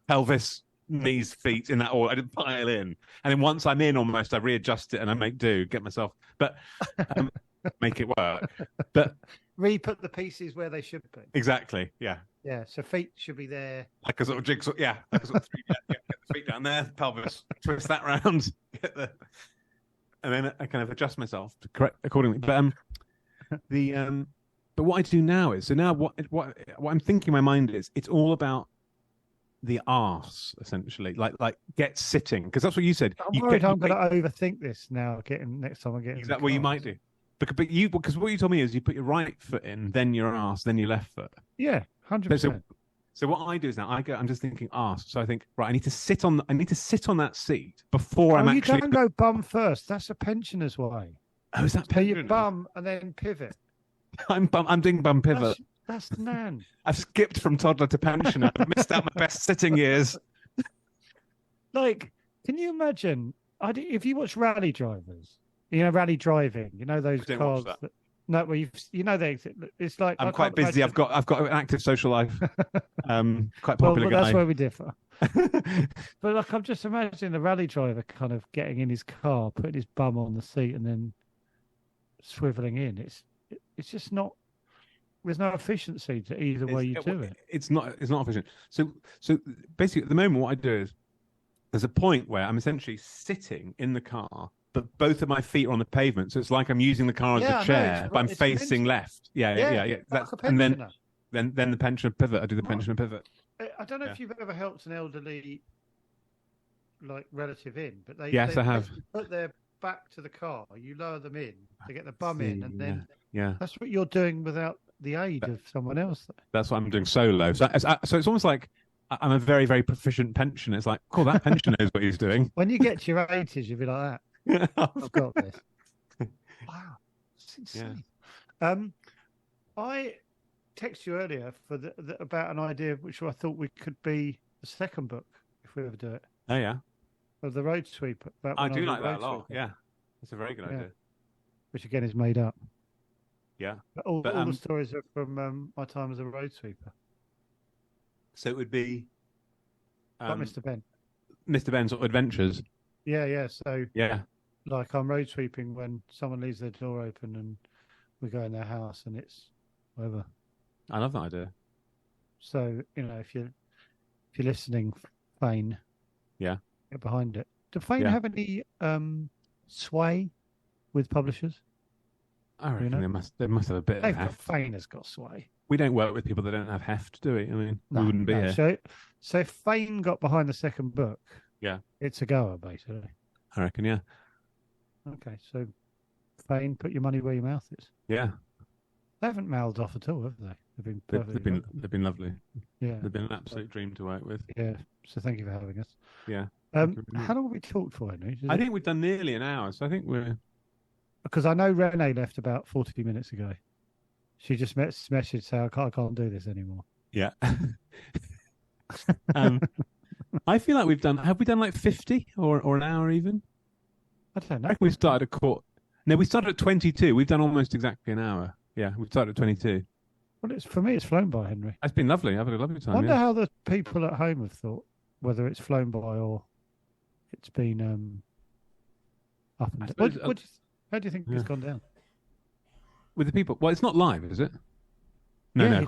pelvis, knees, feet in that order. I just pile in, and then once I'm in, almost I readjust it and I make do, get myself, but make it work. But re-put the pieces where they should be. Exactly. Yeah. Yeah. So feet should be there, like a sort of jigsaw. Yeah, like a sort of get the feet down there, pelvis, twist that round, and then I kind of adjust myself to correct accordingly. But but what I do now is what I'm thinking in my mind is it's all about the arse, essentially, like get sitting, because that's what you said. I'm worried I'm going to overthink this now. Next time I get is that what you might do? Because what you told me is you put your right foot in, then your arse, then your left foot. Yeah, 100%. So what I do is now I'm just thinking arse. So I think right, I need to sit on that seat before I'm actually. You don't go bum first. That's a pensioner's way. Oh, is that so you bum and then pivot? I'm doing bum pivot. That's nan. I've skipped from toddler to pensioner. I've missed out my best sitting years. Like, can you imagine? If you watch rally drivers, rally driving. Those cars. No, well, it's like I'm quite busy. I've got an active social life. Quite popular guy. That's where we differ. But like, I'm just imagining the rally driver kind of getting in his car, putting his bum on the seat, and then swiveling in. It's just not. There's no efficiency to either way you do it. It's not efficient. So basically, at the moment, what I do is there's a point where I'm essentially sitting in the car, but both of my feet are on the pavement. So it's like I'm using the car as a chair, but I'm facing left. Yeah. That's, and then the pensioner pivot. I do the pensioner pivot. I don't know if you've ever helped an elderly relative in, but they I have. Put their back to the car. You lower them in to get the bum in, and then that's what you're doing without the aid of someone else. That's what I'm doing solo. So it's almost like I'm a very, very proficient pensioner. It's like, cool, that pensioner knows what he's doing. When you get to your 80s, you'll be like that. I've got this. Wow, it's insane. Yeah. I texted you earlier about an idea which I thought we could be the second book if we ever do it. Oh yeah, of the road sweeper. I do like that a lot. Yeah, it's a very good idea. Which again is made up. Yeah, but all the stories are from my time as a road sweeper. So it would be like Mr. Ben. Mr. Ben's sort of adventures. Yeah. So like I'm road sweeping when someone leaves their door open and we go in their house and it's whatever. I love that idea. So if you're listening, Fane, get behind it. Do Fane have any sway with publishers? I reckon they must have a bit of heft. Fane has got sway. We don't work with people that don't have heft, do we? I mean, we wouldn't be here. So if Fane got behind the second book, it's a goer, basically. I reckon, yeah. Okay, so Fane, put your money where your mouth is. Yeah. They haven't mouthed off at all, have they? They've been lovely. Yeah. They've been an absolute dream to work with. Yeah. So thank you for having us. Yeah. How long have we talked for, Henry? I think we've done nearly an hour, so I think we're... Because I know Renee left about 40 minutes ago. She just messaged saying, I can't do this anymore. Yeah. I feel like have we done like 50 or an hour even? I don't know. I reckon we started we started at 22. We've done almost exactly an hour. Yeah, we started at 22. Well, for me, it's flown by, Henry. It's been lovely. I've had a lovely time. I wonder how the people at home have thought, whether it's flown by or it's been up and down. How do you think it's gone down? With the people? Well, it's not live, is it? No.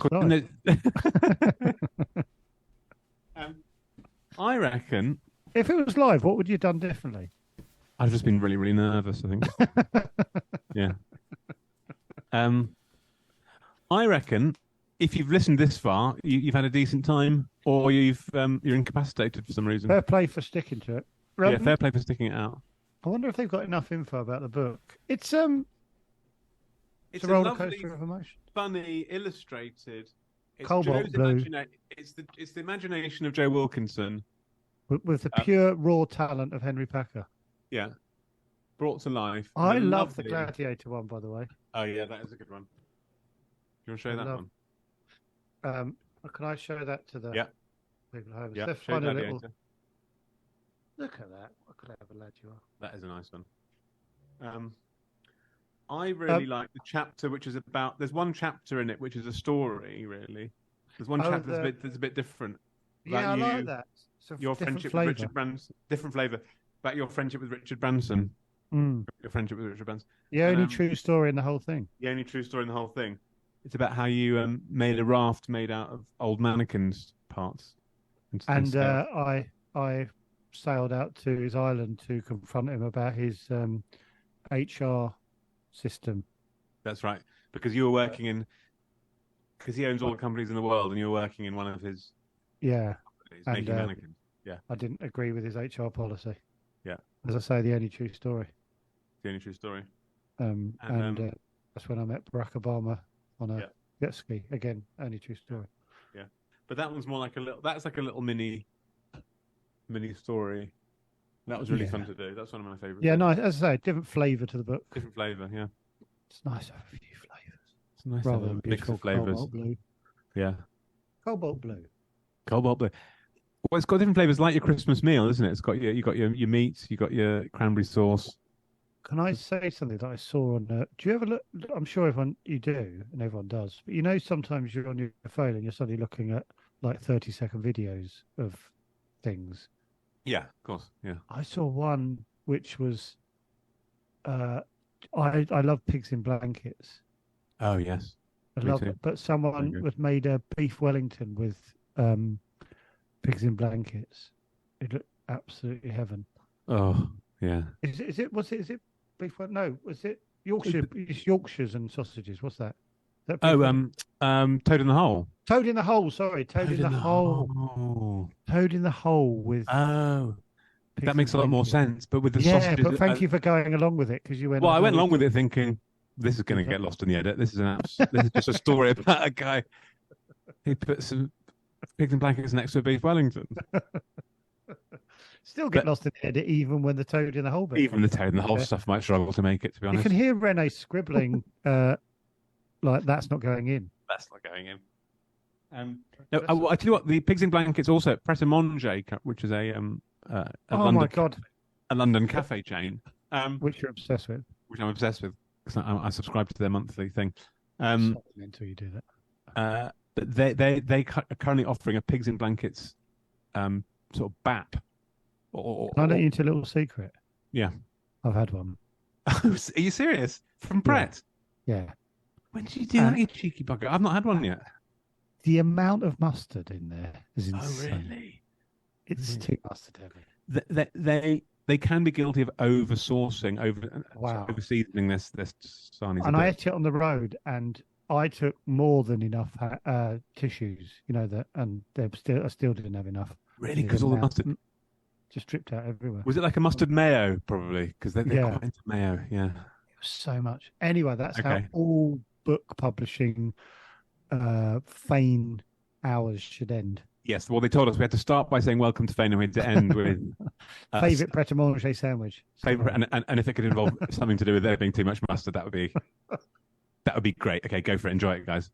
I reckon... If it was live, what would you have done differently? I've just been really, really nervous, I think. Yeah. I reckon if you've listened this far, you've had a decent time, or you're incapacitated for some reason. Fair play for sticking to it. Yeah, fair play for sticking it out. I wonder if they've got enough info about the book. It's a roller coaster of emotion. Funny, illustrated. It's Cobalt blue. It's the imagination of Joe Wilkinson with the pure raw talent of Henry Paker. Yeah, brought to life. I love the Gladiator one, by the way. Oh yeah, that is a good one. Do you want to show that one? Can I show that to the people at home? Yeah, Let's find a little. Look at that! What could I have a lad you are? That is a nice one. I really like the chapter which is about. There's one chapter in it which is a story. Really, there's one chapter that's a bit different. Yeah, I like that. So your friendship with Richard Branson, different flavour. About your friendship with Richard Branson. Your friendship with Richard Branson. The only true story in the whole thing. The only true story in the whole thing. It's about how you made a raft made out of old mannequins parts. And I sailed out to his island to confront him about his HR system. That's right, because you were working in, because he owns all the companies in the world, and you were working in one of his companies, making mannequins. Yeah, I didn't agree with his HR policy. Yeah, as I say, the only true story. The only true story. That's when I met Barack Obama on a jet ski. Again, only true story. Yeah, but that one's more like a little. That's like a little mini story. That was really fun to do. That's one of my favourites. Yeah, nice. As I say, different flavour to the book. Different flavour, yeah. It's nice to have a few flavours. It's nice rather than mix of flavours. Cobalt blue. Yeah. Cobalt blue. Cobalt blue. Well, it's got different flavours, like your Christmas meal, isn't it? It's got you got your meat, you got your cranberry sauce. Can I say something that I saw on? Do you ever look? I'm sure you do, and everyone does. But you know, sometimes you're on your phone and you're suddenly looking at like 30-second videos of things. Yeah, of course. Yeah. I saw one which was, I love pigs in blankets. Oh yes, I love it. But someone had made a beef Wellington with pigs in blankets. It looked absolutely heaven. Oh yeah. Is it beef? No, was it Yorkshire? It's Yorkshires and sausages. What's that? Toad in the Hole. Toad in the Hole. Sorry, Toad in the Hole. Toad in the Hole with. Oh, that makes a lot more sense. But with the sausages. Yeah, but thank you for going along with it because you went. Well, I went along with it thinking this is going to get lost in the edit. This is this is just a story about a guy who put some pigs in blankets next to a beef Wellington. Still get lost in the edit, even when the Toad in the Hole bit. Even the Toad in the Hole stuff might struggle to make it. To be honest, you can hear Renee scribbling. Like that's not going in. That's not going in. No, I tell you what, the Pigs in Blankets also Pret a Manger, which is a London cafe chain, which you're obsessed with. Which I'm obsessed with because I subscribe to their monthly thing. Until you do that. But they are currently offering a Pigs in Blankets sort of BAP. Can I let you into a little secret? Yeah, I've had one. Are you serious? From Pret? Yeah. When did you do that, you cheeky bugger? I've not had one yet. The amount of mustard in there is insane. Oh, really? It's too mustard heavy. they can be guilty of over sourcing, Wow. over seasoning this sarnies. And I ate it on the road, and I took more than enough tissues, and I still didn't have enough. Really, because all the mustard just dripped out everywhere. Was it like a mustard mayo, probably? Because they're quite into mayo. Yeah, it was so much. Anyway, that's how all book publishing Fane hours should end. Yes, well, they told us we had to start by saying welcome to Fane, and we had to end with favorite pret-a-manger sandwich. Favorite, and if it could involve something to do with there being too much mustard, that would be great. Okay, go for it. Enjoy it, guys.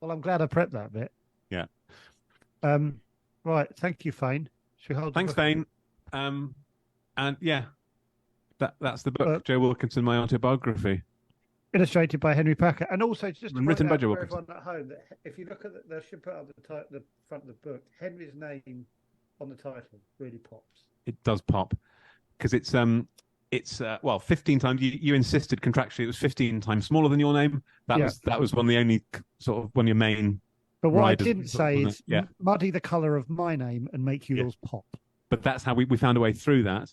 Well, I'm glad I prepped that bit. Yeah. Right. Thank you, Fane. Should we hold? Thanks, Fane. And yeah, that's the book, Joe Wilkinson, my autobiography. Illustrated by Henry Packer, and also just written by Joe for Wilkinson. everyone at home that if you look at they should put up the front of the book. Henry's name on the title really pops. It does pop because it's 15 times. You insisted contractually it was 15 times smaller than your name. That was one of the only sort of one of your main. But what I didn't say is muddy the colour of my name and make yours pop. But that's how we found a way through that.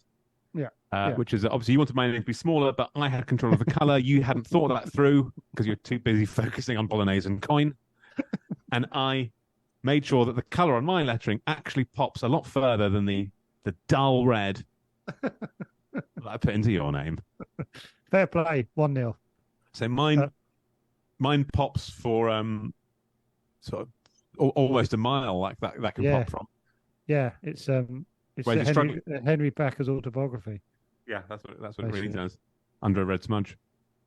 Which is obviously you wanted my name to be smaller, but I had control of the colour. You hadn't thought that through because you're too busy focusing on bolognese and coin. And I made sure that the colour on my lettering actually pops a lot further than the dull red that I put into your name. Fair play, 1-0. So mine pops for sort of almost a mile, like that can pop from. Yeah, it's Henry Packer's autobiography. Yeah, that's what it really does. Under a red smudge.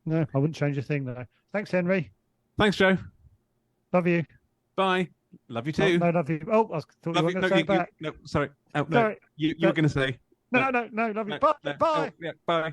No, I wouldn't change a thing though. Thanks, Henry. Thanks, Joe. Love you. Bye. Love you too. No, love you. Oh, I thought you were going to say back. No, sorry. Sorry. You were going to say. No, love you. Bye. Bye. Yeah, bye.